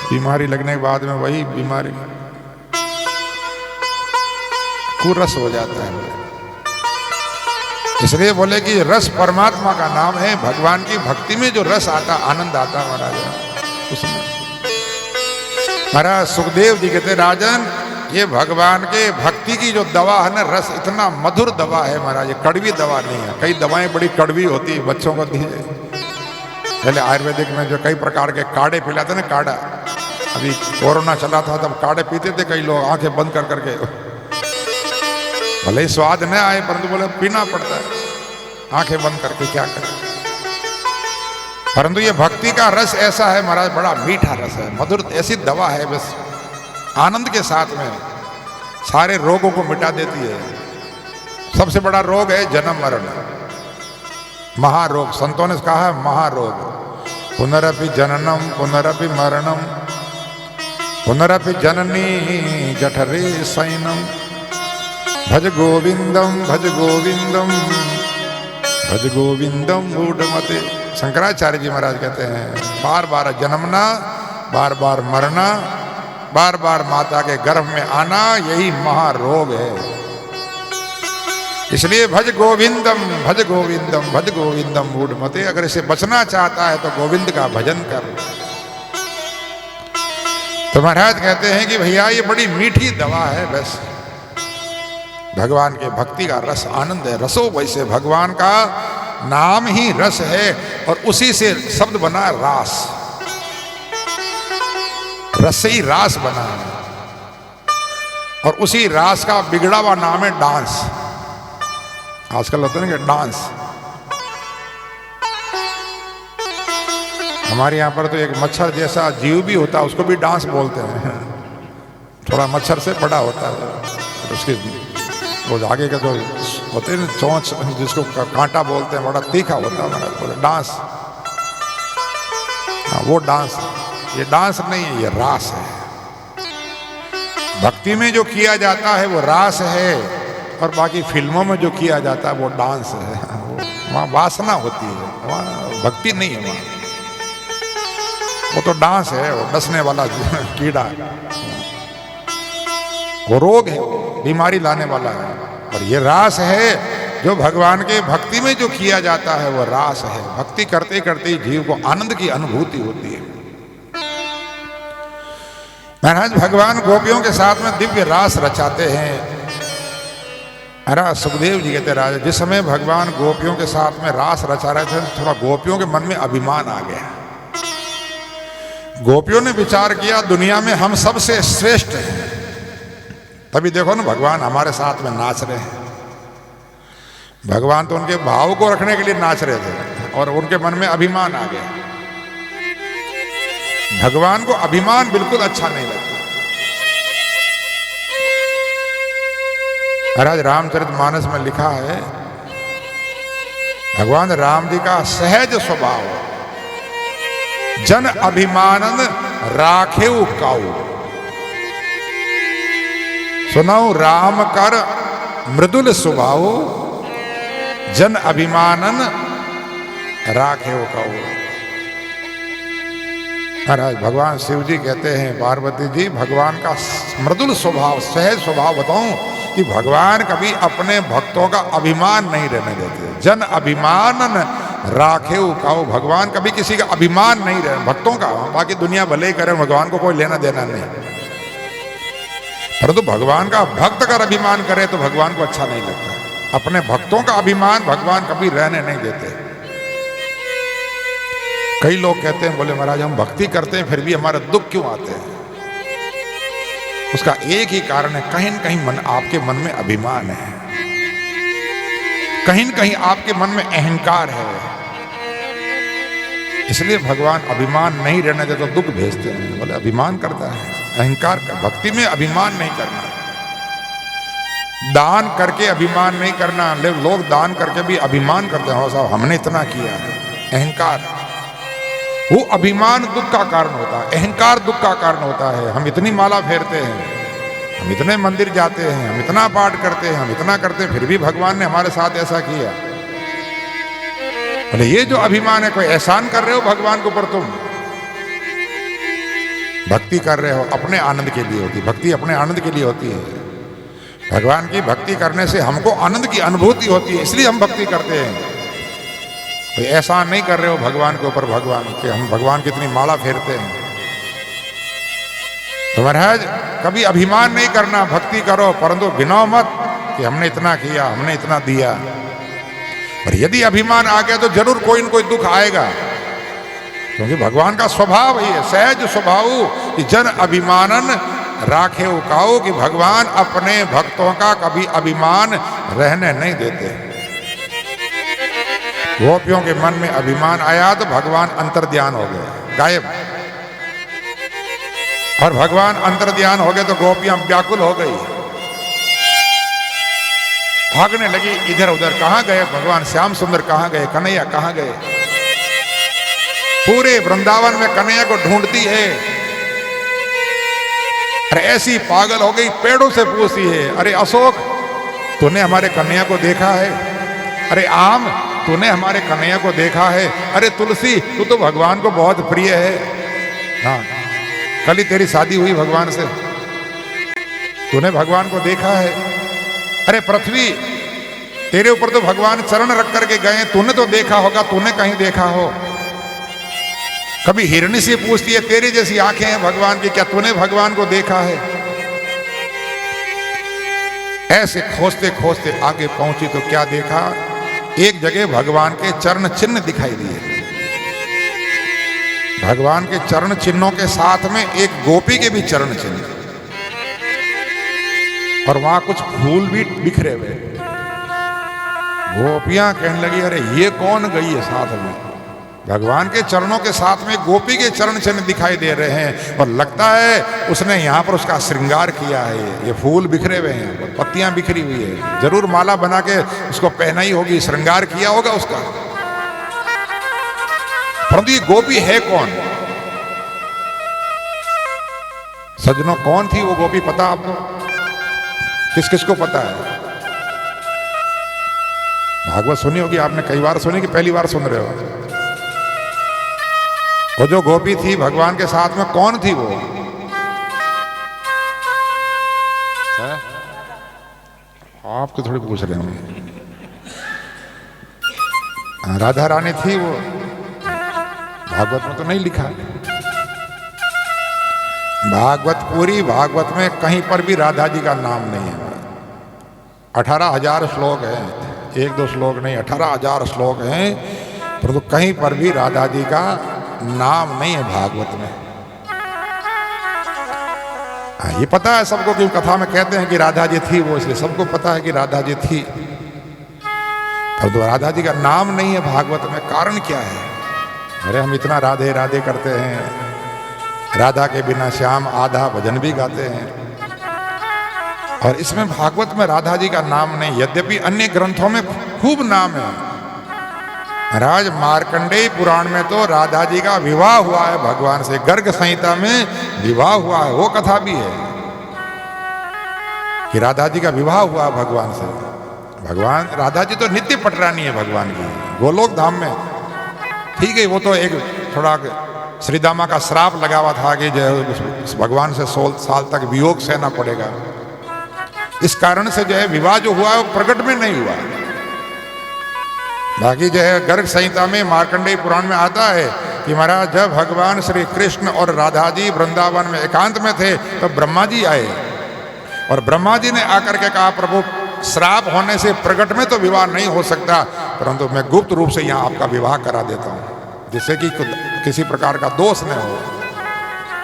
बीमारी लगने के बाद में वही बीमारी कुरस हो जाता है। इसलिए बोले कि रस परमात्मा का नाम है। भगवान की भक्ति में जो रस आता, आनंद आता महाराज उसमें। महाराज सुखदेव जी कहते राजन, ये भगवान के भक्ति की जो दवा है ना, रस इतना मधुर दवा है महाराज, ये कड़वी दवा नहीं है। कई दवाएं बड़ी कड़वी होती है, बच्चों को दीजिए। पहले आयुर्वेदिक में जो कई प्रकार के काढ़े पिलाते ना, काढ़ा, अभी कोरोना चला था तब काढ़े पीते थे कई लोग आंखें बंद कर करके। भले ही स्वाद न आए परंतु बोले पीना पड़ता है आंखें बंद करके, क्या करें। परंतु ये भक्ति का रस ऐसा है महाराज, बड़ा मीठा रस है, मधुर, ऐसी दवा है, बस आनंद के साथ में सारे रोगों को मिटा देती है। सबसे बड़ा रोग है जन्म मरण, महारोग। संतों ने कहा है महारोग। पुनरपि जननम पुनरपि मरणम पुनरपि जननी जठरे सैनम भज गोविंदम भज गोविंदम भज गोविंदम मूढ़मते। शंकराचार्य जी महाराज कहते हैं बार बार जन्मना, बार बार मरना, बार बार माता के गर्भ में आना, यही महारोग है। इसलिए भज गोविंदम भज गोविंदम भज गोविंदम मूढ़मते। अगर इसे बचना चाहता है तो गोविंद का भजन कर। तो महाराज कहते हैं कि भैया ये बड़ी मीठी दवा है, बस भगवान के भक्ति का रस आनंद है। रसो वैसे, भगवान का नाम ही रस है और उसी से शब्द बना रास। रस से ही रास बना है और उसी रास का बिगड़ा हुआ नाम है डांस। आजकल होता है ना कि डांस, हमारे यहाँ पर तो एक मच्छर जैसा जीव भी होता है, उसको भी डांस बोलते हैं। थोड़ा मच्छर से बड़ा होता है, उसके वो आगे का जो होते हैं चोंच, जिसको कांटा बोलते हैं, बड़ा तीखा होता है, बोले डांस। हाँ, वो डांस। ये डांस नहीं है, ये रास है। भक्ति में जो किया जाता है वो रास है, और बाकी फिल्मों में जो किया जाता है वो डांस है। वहाँ वासना होती है, वहाँ भक्ति नहीं है। वहाँ वो तो डांस है, वो डसने वाला कीड़ा, वो रोग है, बीमारी लाने वाला है। और ये रास है जो भगवान के भक्ति में जो किया जाता है वो रास है। भक्ति करते करते ही जीव को आनंद की अनुभूति होती है। महाराज भगवान गोपियों के साथ में दिव्य रास रचाते हैं। महाराज सुखदेव जी कहते राजा, जिस समय भगवान गोपियों के साथ में रास रचा रहे थे, थोड़ा गोपियों के मन में अभिमान आ गया। गोपियों ने विचार किया दुनिया में हम सबसे श्रेष्ठ हैं। तभी देखो ना भगवान हमारे साथ में नाच रहे हैं। भगवान तो उनके भाव को रखने के लिए नाच रहे थे और उनके मन में अभिमान आ गया। भगवान को अभिमान बिल्कुल अच्छा नहीं लगता। महाराज रामचरितमानस में लिखा है, भगवान राम जी का सहज स्वभाव, जन अभिमानन राखेउ काऊ। सुनाऊ राम कर मृदुल स्वभाव, जन अभिमानन राखे वो कहो। महाराज भगवान शिव जी कहते हैं पार्वती जी, भगवान का मृदुल स्वभाव, सहज स्वभाव बताऊं कि भगवान कभी अपने भक्तों का अभिमान नहीं रहने देते। जन अभिमानन राखे कहो, भगवान कभी किसी का अभिमान नहीं रहे भक्तों का। बाकी दुनिया भले ही करे, भगवान को कोई लेना देना नहीं, परंतु भगवान का भक्त अगर अभिमान करे तो भगवान को अच्छा नहीं लगता। अपने भक्तों का अभिमान भगवान कभी रहने नहीं देते। कई लोग कहते हैं, बोले महाराज हम भक्ति करते हैं फिर भी हमारे दुख क्यों आते हैं? उसका एक ही कारण है, कहीं न कहीं आपके मन में अभिमान है, कहीं न कहीं आपके मन में अहंकार है। इसलिए भगवान अभिमान नहीं रहने देते तो दुख भेजते हैं। बोले अभिमान करता है, अहंकार का। भक्ति में अभिमान नहीं करना, दान करके अभिमान नहीं करना। लोग दान करके भी अभिमान करते हैं, हो साहब हमने इतना किया, अहंकार। वो अभिमान दुख का कारण होता है, अहंकार दुख का कारण होता है। हम इतनी माला फेरते हैं, हम इतने मंदिर जाते हैं, हम इतना पाठ करते हैं, हम इतना करते हैं, फिर भी भगवान ने हमारे साथ ऐसा किया। बोले ये जो अभिमान है, कोई एहसान कर रहे हो भगवान के ऊपर? तुम भक्ति कर रहे हो अपने आनंद के लिए होती, भक्ति अपने आनंद के लिए होती है। भगवान की भक्ति करने से हमको आनंद की अनुभूति होती है, इसलिए हम भक्ति करते हैं। तो एहसान नहीं कर रहे हो भगवान के ऊपर, भगवान के हम भगवान की इतनी माला फेरते हैं। तो महाराज कभी अभिमान नहीं करना, भक्ति करो, परंतु गिनाओ मत कि हमने इतना किया, हमने इतना दिया। और यदि अभिमान आ गया तो जरूर कोई न कोई दुख आएगा, क्योंकि भगवान का स्वभाव ही है, सहज स्वभाव कि जन अभिमानन राखे उकाओ, कि भगवान अपने भक्तों का कभी अभिमान रहने नहीं देते। गोपियों के मन में अभिमान आया तो भगवान अंतर्ध्यान हो गए, गायब। और भगवान अंतर्ध्यान हो गए तो गोपियां व्याकुल हो गई, भागने लगी इधर उधर। कहां गए भगवान श्याम सुंदर, कहां गए कन्हैया, कहां गए? पूरे वृंदावन में कन्हैया को ढूंढती है। अरे ऐसी पागल हो गई, पेड़ों से पूछती है, अरे अशोक तूने हमारे कन्हैया को देखा है? अरे आम तूने हमारे कन्हैया को देखा है? अरे तुलसी तू तो भगवान को बहुत प्रिय है, हाँ कल ही तेरी शादी हुई भगवान से, तूने भगवान को देखा है? अरे पृथ्वी तेरे ऊपर तो भगवान चरण रख करके गए, तूने तो देखा होगा, तूने कहीं देखा हो? कभी हिरणी से पूछती है, तेरी जैसी आंखें हैं भगवान की, क्या तूने भगवान को देखा है? ऐसे खोजते खोजते आगे पहुंची तो क्या देखा, एक जगह भगवान के चरण चिन्ह दिखाई दिए। भगवान के चरण चिन्हों के साथ में एक गोपी के भी चरण चिन्ह, और वहां कुछ फूल भी बिखरे हुए। गोपियां कहने लगी, अरे ये कौन गई है साथ में? भगवान के चरणों के साथ में गोपी के चरण चिन्ह दिखाई दे रहे हैं, और लगता है उसने यहाँ पर उसका श्रृंगार किया है। ये फूल बिखरे हुए हैं, पत्तियां बिखरी हुई है, जरूर माला बना के उसको पहनाई होगी, श्रृंगार किया होगा उसका। परंतु ये गोपी है कौन? सज्जनों कौन थी वो गोपी, पता आपको? किस किस को पता है? भागवत सुनी होगी आपने, कई बार सुनी कि पहली बार सुन रहे हो? वो जो गोपी थी भगवान के साथ में, कौन थी वो? है? आप तो थोड़ी पूछ रहे होंगे। राधा रानी थी वो, भागवत में तो नहीं लिखा। भागवत पूरी भागवत में कहीं पर भी राधा जी का नाम नहीं है। 18,000 श्लोक हैं, एक दो श्लोक नहीं, 18,000 श्लोक हैं, परंतु कहीं पर भी राधा जी का नाम नहीं है भागवत में। ये पता है सबको, कि कथा में कहते हैं कि राधा जी थी वो, इसलिए सबको पता है कि राधा जी थी, परंतु राधा जी का नाम नहीं है भागवत में। कारण क्या है? अरे हम इतना राधे राधे करते हैं, राधा के बिना श्याम आधा भजन भी गाते हैं, और इसमें भागवत में राधा जी का नाम नहीं। यद्यपि अन्य ग्रंथों में खूब नाम है। महाराज मार्कंडेय पुराण में तो राधा जी का विवाह हुआ है भगवान से, गर्ग संहिता में विवाह हुआ है, वो कथा भी है कि राधा जी का विवाह हुआ भगवान से। भगवान राधा जी तो नित्य पटरानी है भगवान की गोलोक धाम में। ठीक है, वो तो एक थोड़ा श्रीदामा का श्राप लगा हुआ था कि जो है भगवान से 16 साल तक वियोग सहना पड़ेगा। इस कारण से जो है विवाह जो हुआ वो प्रकट में नहीं हुआ। बाकी जो है गर्ग संहिता में मार्कंडेय पुराण में आता है कि महाराज जब भगवान श्री कृष्ण और राधा जी वृंदावन में एकांत में थे तो ब्रह्मा जी आए और ब्रह्मा जी ने आकर के कहा प्रभु श्राप होने से प्रकट में तो विवाह नहीं हो सकता, परंतु मैं गुप्त रूप से यहाँ आपका विवाह करा देता हूँ जिससे कि किसी प्रकार का दोष न हो।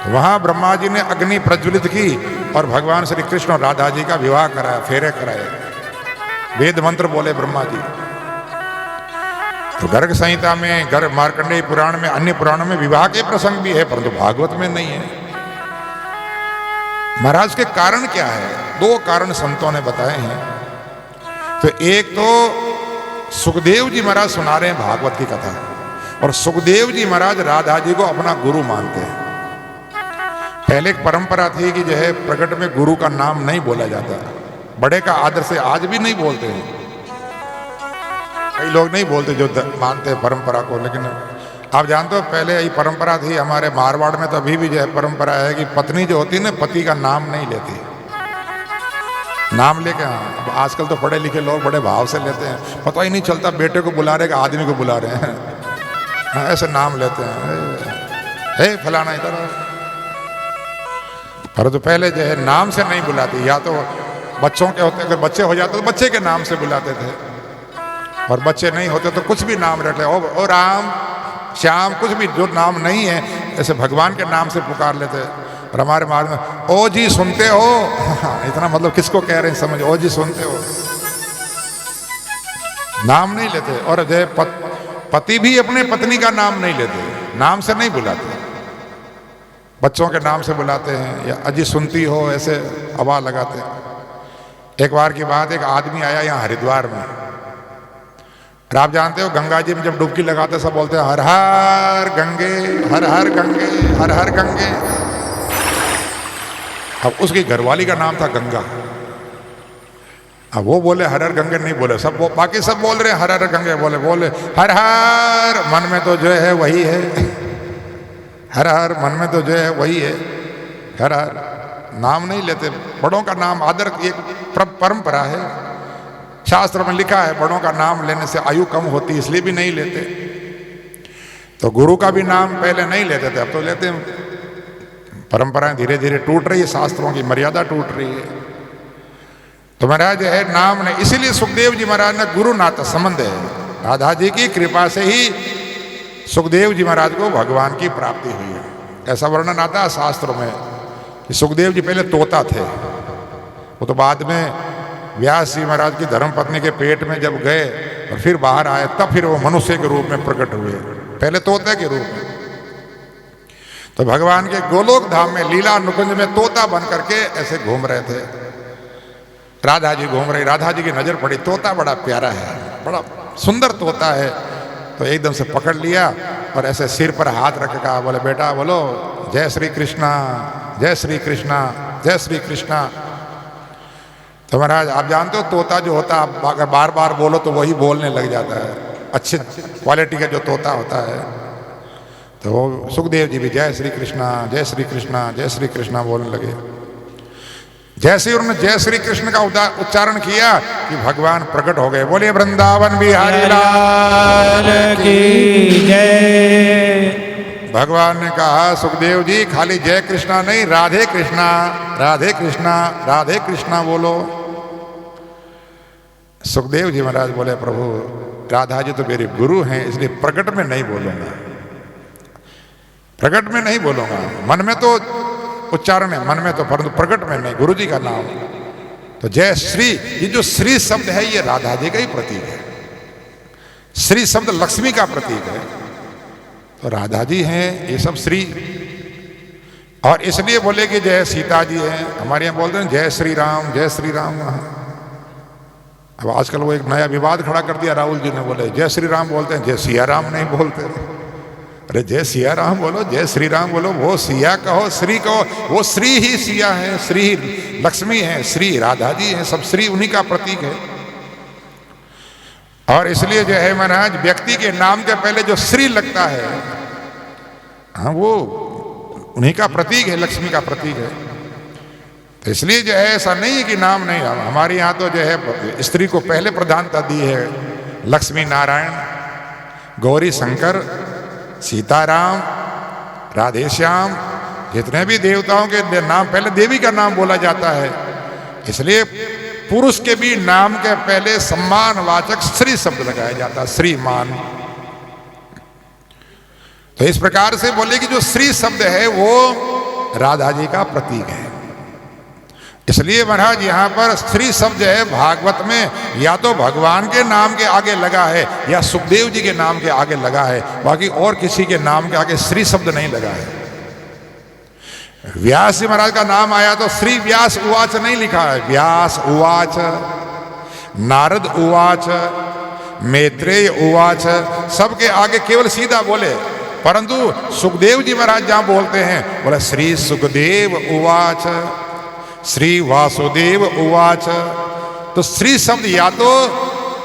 तो वहाँ ब्रह्मा जी ने अग्नि प्रज्वलित की और भगवान श्री कृष्ण और राधा जी का विवाह कराया, फेरे कराए, वेद मंत्र बोले ब्रह्मा जी। तो गर्ग संहिता में, गर्ग मार्कंडेय पुराण में, अन्य पुराणों में विवाह के प्रसंग भी है, परंतु भागवत में नहीं है। महाराज के कारण क्या है? 2 कारण संतों ने बताए हैं। तो एक तो सुखदेव जी महाराज सुना रहे हैं भागवत की कथा, और सुखदेव जी महाराज राधा जी को अपना गुरु मानते हैं। पहले एक परंपरा थी कि जो है प्रकट में गुरु का नाम नहीं बोला जाता, बड़े का आदर से आज भी नहीं बोलते हैं। कई लोग नहीं बोलते जो मानते हैं परंपरा को, लेकिन आप जानते हो पहले यही परंपरा थी हमारे मारवाड़ में, तो अभी भी जो है परंपरा है कि पत्नी जो होती है ना पति का नाम नहीं लेती, नाम लेके। हाँ, अब आजकल तो पढ़े लिखे लोग बड़े भाव से लेते हैं, पता ही नहीं चलता बेटे को बुला रहे कि आदमी को बुला रहे हैं। हाँ, ऐसे नाम लेते हैं, हे फलाना इधर। पर तो पहले जो है नाम से नहीं बुलाती, या तो बच्चों के होते, अगर बच्चे हो जाते तो बच्चे के नाम से बुलाते थे, और बच्चे नहीं होते तो कुछ भी नाम रखे, ओ राम श्याम, कुछ भी जो नाम नहीं है ऐसे भगवान के नाम से पुकार लेते। और हमारे मार्ग में ओ जी सुनते हो, इतना मतलब किसको कह रहे हैं समझ, ओ जी सुनते हो, नाम नहीं लेते। और जो पति भी अपने पत्नी का नाम नहीं लेते, नाम से नहीं बुलाते, बच्चों के नाम से बुलाते हैं, या अजी सुनती हो ऐसे आवाज लगाते हैं। एक बार की बात, एक आदमी आया यहाँ हरिद्वार में, और आप जानते हो गंगा जी में जब डुबकी लगाते सब बोलते हैं हर हर गंगे, हर हर गंगे, हर हर गंगे। अब उसकी घरवाली का नाम था गंगा, अब वो बोले हर हर गंगे नहीं बोले, सब वो बाकी सब बोल रहे हैं हर हर गंगे, बोले हर हर, मन में तो जो है वही है, हर हर मन में तो जो है वही है, हर हर नाम नहीं लेते। बड़ों का नाम आदर की एक परंपरा है, शास्त्र में लिखा है बड़ों का नाम लेने से आयु कम होती है, इसलिए भी नहीं लेते। तो गुरु का भी नाम पहले नहीं लेते थे, अब तो लेते हैं। परंपराएं धीरे धीरे टूट रही है, शास्त्रों की मर्यादा टूट रही है। तो महाराज है नाम ने, इसीलिए सुखदेव जी महाराज ने गुरु नाता संबंध है, राधा जी की कृपा से ही सुखदेव जी महाराज को भगवान की प्राप्ति हुई है। ऐसा वर्णन आता है शास्त्रों में कि सुखदेव जी पहले तोता थे, वो तो बाद में व्यास जी महाराज की धर्मपत्नी के पेट में जब गए और फिर बाहर आए तब फिर वो मनुष्य के रूप में प्रकट हुए, पहले तोते के रूप में। तो भगवान के गोलोक धाम में लीला नुकुंज में तोता बन करके ऐसे घूम रहे थे, राधा जी घूम रही, राधा जी की नजर पड़ी, तोता बड़ा प्यारा है, बड़ा सुंदर तोता है। तो एकदम से पकड़ लिया और ऐसे सिर पर हाथ रख के कहा, बोले बेटा बोलो जय श्री कृष्णा, जय श्री कृष्णा, जय श्री कृष्णा। तो महाराज आप जानते हो तोता जो होता है अगर बार बार बोलो तो वही बोलने लग जाता है, अच्छे क्वालिटी का जो तोता होता है। तो सुखदेव जी भी जय श्री कृष्णा, जय श्री कृष्णा, जय श्री कृष्णा बोलने लगे। जैसे उन्होंने जय श्री कृष्ण का उच्चारण किया कि भगवान प्रकट हो गए। बोलिए वृंदावन बिहारी लाल की जय। भगवान ने कहा सुखदेव जी खाली जय कृष्णा नहीं, राधे कृष्णा, राधे कृष्णा, राधे कृष्णा बोलो। सुखदेव जी महाराज बोले प्रभु राधा जी तो मेरे गुरु हैं, इसलिए प्रकट में नहीं बोलूंगा, प्रकट में नहीं बोलूंगा, मन में तो उच्चारण है, मन में तो, परंतु प्रकट में नहीं, गुरु जी का नाम। तो जय श्री, ये जो श्री शब्द है ये राधा जी का ही प्रतीक है। श्री शब्द लक्ष्मी का प्रतीक है, तो राधा जी हैं ये सब श्री। और इसलिए बोले कि जय सीता जी हैं, हमारे यहाँ बोलते हैं जय श्री राम, जय श्री राम। अब आजकल वो एक नया विवाद खड़ा कर दिया राहुल जी ने, बोले जय श्री राम बोलते हैं, जय सिया राम नहीं बोलते। अरे जय सिया राम बोलो, जय श्री राम बोलो, वो सिया कहो, श्री कहो, वो श्री ही सिया है, श्री लक्ष्मी है, श्री राधा जी है, सब श्री उन्हीं का प्रतीक है। और इसलिए जो है महाराज व्यक्ति के नाम के पहले जो श्री लगता है, हाँ, वो उन्हीं का प्रतीक है, लक्ष्मी का प्रतीक है। तो इसलिए जो है ऐसा नहीं है कि नाम नहीं, हमारे यहाँ तो जो है स्त्री को पहले प्रधानता दी है। लक्ष्मी नारायण, गौरी शंकर, सीताराम, राधेश्याम, जितने भी देवताओं के नाम पहले देवी का नाम बोला जाता है। इसलिए पुरुष के भी नाम के पहले सम्मानवाचक श्री शब्द लगाया जाता है, श्रीमान। तो इस प्रकार से बोले कि जो श्री शब्द है वो राधा जी का प्रतीक है। इसलिए महाराज यहाँ पर श्री शब्द है भागवत में या तो भगवान के नाम के आगे लगा है या सुखदेव जी के नाम के आगे लगा है, बाकी और किसी के नाम के आगे श्री शब्द नहीं लगा है। व्यास जी महाराज का नाम आया तो श्री व्यास उवाच नहीं लिखा है, व्यास उवाच, नारद उवाच, मैत्रेय उवाच, सबके आगे केवल सीधा बोले। परंतु सुखदेव जी महाराज जहां बोलते हैं बोले श्री सुखदेव उवाच, श्री वासुदेव उवाच। तो श्री शब्द या तो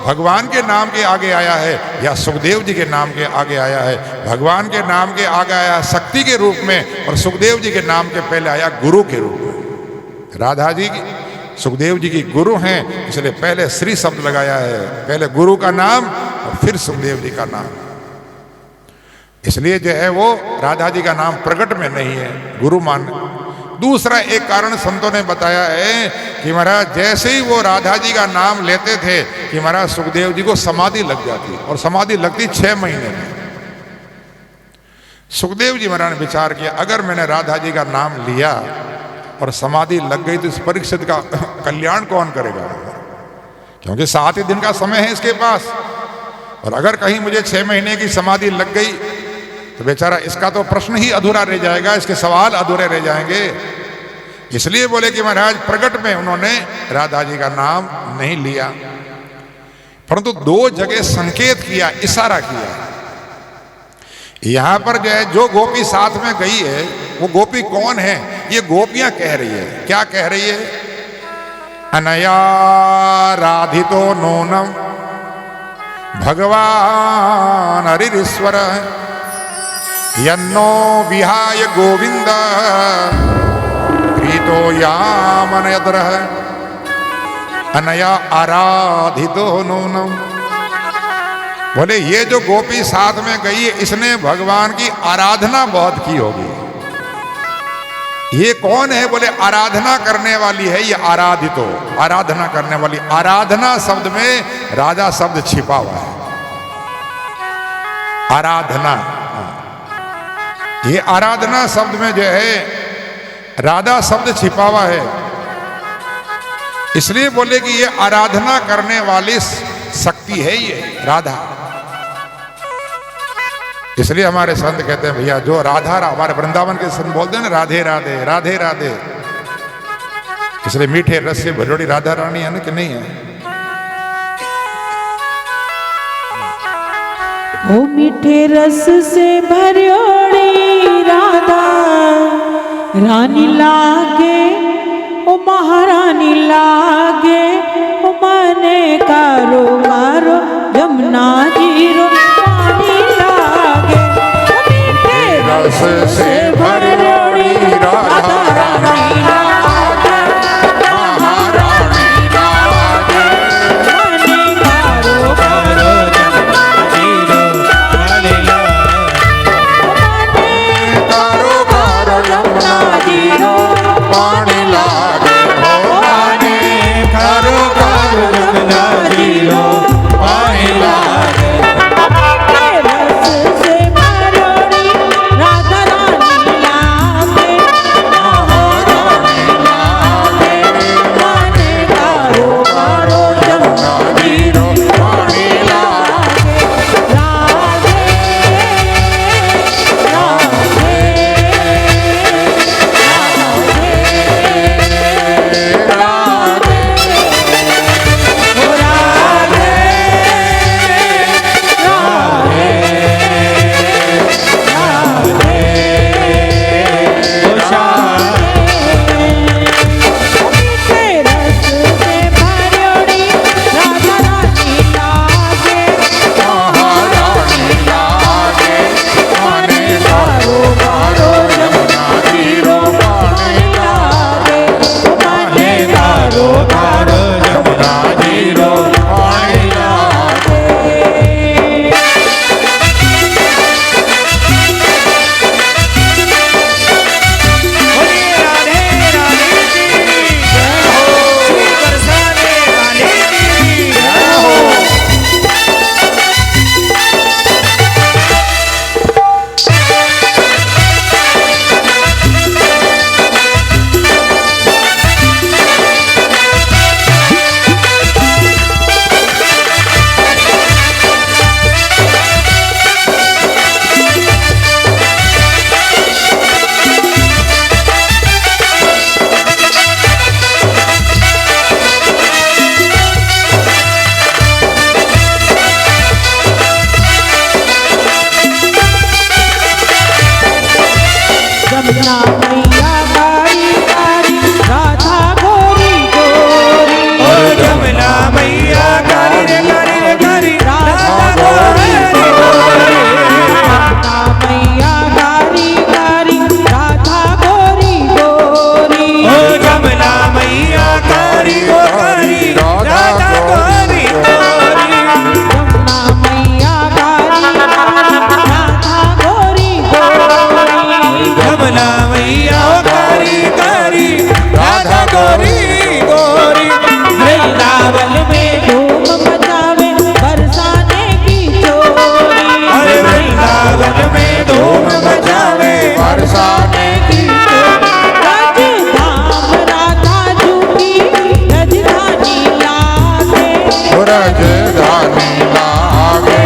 भगवान के नाम के आगे आया है या सुखदेव जी के नाम के आगे आया है। भगवान के नाम के आगे आया शक्ति के रूप में और सुखदेव जी के नाम के पहले आया गुरु के रूप में। राधा जी सुखदेव जी की गुरु हैं, इसलिए पहले श्री शब्द लगाया है, पहले गुरु का नाम और फिर सुखदेव जी का नाम। इसलिए जो है वो राधा जी का नाम प्रकट में नहीं है, गुरु मान। दूसरा एक कारण संतों ने बताया है कि महाराज जैसे ही वो राधा जी का नाम लेते थे कि महाराज सुखदेव जी को समाधि लग जाती, और समाधि लगती 6 महीने में। सुखदेव जी महाराज ने विचार किया अगर मैंने राधा जी का नाम लिया और समाधि लग गई तो इस परीक्षित का कल्याण कौन करेगा, क्योंकि 7 ही दिन का समय है इसके पास। और अगर कहीं मुझे 6 महीने की समाधि लग गई तो बेचारा इसका तो प्रश्न ही अधूरा रह जाएगा, इसके सवाल अधूरे रह जाएंगे। इसलिए बोले कि महाराज प्रकट में उन्होंने राधा जी का नाम नहीं लिया, परंतु 2 जगह संकेत किया, इशारा किया। यहां पर जो है जो गोपी साथ में गई है वो गोपी कौन है, ये गोपियां कह रही है। क्या कह रही है? अनया राधितो नूनम भगवान हरिश्वर यन्नो विहाय गोविंद प्रीतो यामनयद्रः अनया आराधितो नूनम। बोले ये जो गोपी साथ में गई है इसने भगवान की आराधना बहुत की होगी। ये कौन है? बोले आराधना करने वाली है, ये आराधितो, आराधना करने वाली। आराधना शब्द में राजा शब्द छिपा हुआ है, आराधना। ये आराधना शब्द में जो है राधा शब्द छिपा हुआ है, इसलिए बोले कि ये आराधना करने वाली शक्ति है ये राधा। इसलिए हमारे संत कहते हैं भैया जो राधा, हमारे वृंदावन के संत बोलते हैं ना राधे राधे राधे राधे, इसलिए मीठे रस से भरोड़ी राधा रानी है ना कि नहीं है? ओ मीठे रस से भरोड़ी राधा रानी लागे, ओ महारानी लागे, ओ मने कारो कारो यमुना जीरो पानी लागे। ओ मीठे रस से भरोड़ी राधा रानी लागे, महारानी लागे, मने कारो कारो यमुना जीरो पानी लागे, कारो कारो यमुना जीरो पानी लागे, ओ माने कारो कारो यमुना जीरो पानी लागे। रस से भरोड़ी राधा रानी जमुना मैया कारी कारी राधा गोरी गोरी और जमुना मैया कारी रे कारी राधा गोरी गोरी जमुना मैया कारी कारी राधा गोरी गोरी ओ जमुना मैया कारी राधा गोरी गोरी जमुना मैया कारी कारी राधा गोरी गोरी जमुना मैया कारी राधा गोरी गोरी वृंदावन में धूम मचावे बरसाने की चोरी अरे वृंदावन में धूम मचावे बरसाने की राजधाम राधा झूठी राजधानी लागे राजधानी लागे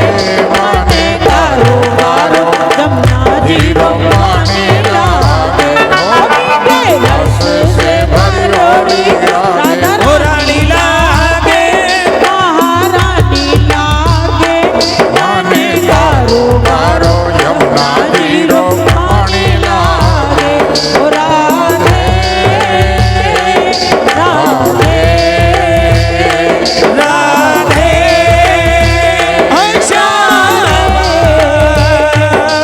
माने कारोबारो जमुना जीरो माने लागे के रस से भरोड़ी राधा ओ रानी लागे महारानी लागे माने कारोबारो यमुना जीरो माने लागे ओ राधे राधे राधे ओ श्याम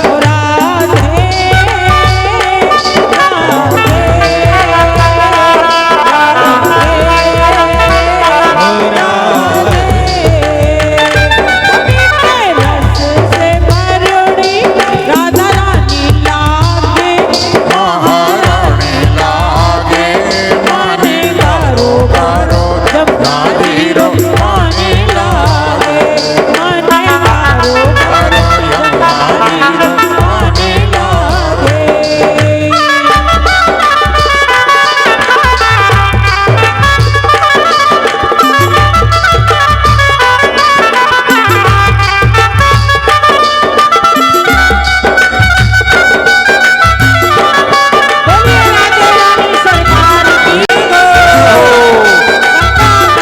ओ राधे रस से भरोड़ी राधा रानी लागे महारानी लागे माने कारोबारो जमुना जीरो माने लागे माने कारोबारो यमुना जीरो माने लागे बोलिए राधे रानी सरकार की गंगा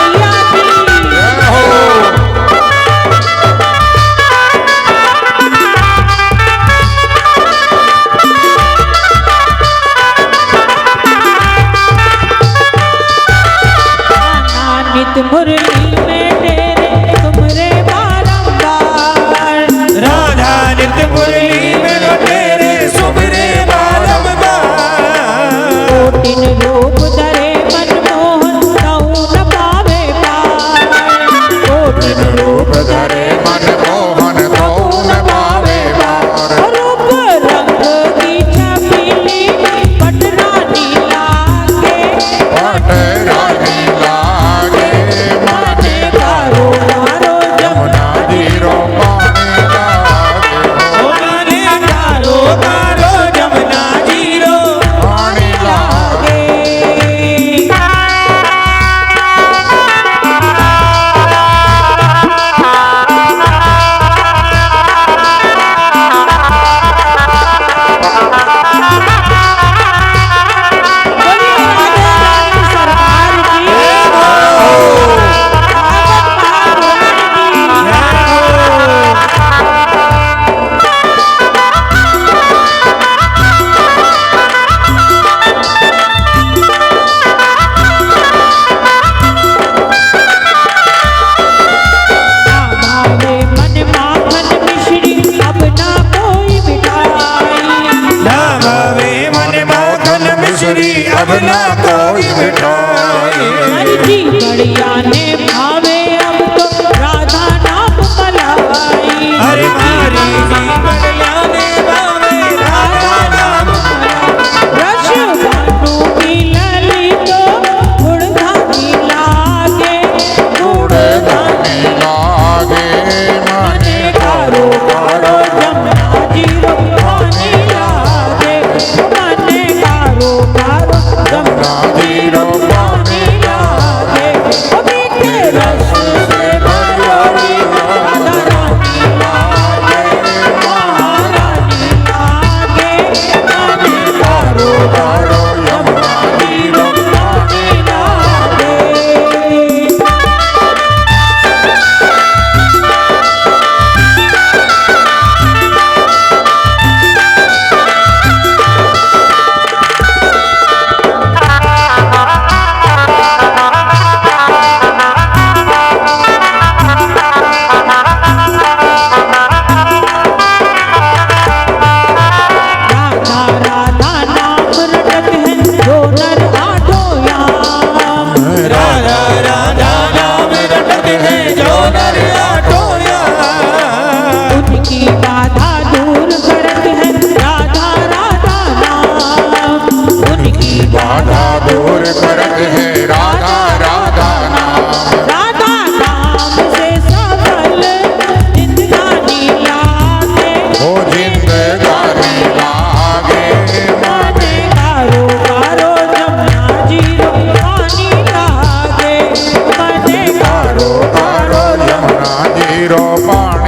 मैया की नित मुरली में तेरे तुमरे बारंबार राधा नित्य मुरली में तेरे सुमरे बारंबार कोटिन रूप धरे मनमोहन कऊ न पावे पार कोटिन रूप धरे मनमोहन कौन पावे पार रूप रंग की छबीली पटरानी लागे पटरानी लागे माने कारोबारो यमुना जीरो माने लागे ओ माने कारो जमुना जीरो माने लागे बोलिए राधे रानी सरकार की भावे मन माखन मिश्री अब ना कोई मिठाई ना भावे मन माखन मिश्री अब ना कोई मिठाई हरी बढ़िया ने भावे अब तो राधा नाम मलाई हरे मारी जी बढ़िया ने भावे राधा नाम रस भानु की लली तो गुड़धानी लागे गुड़धानी लागे माने माने कारोबारो जमुना जीरो माने लागे माने कारोबारो जमुना जीरो माने लागे ओ मीठे रस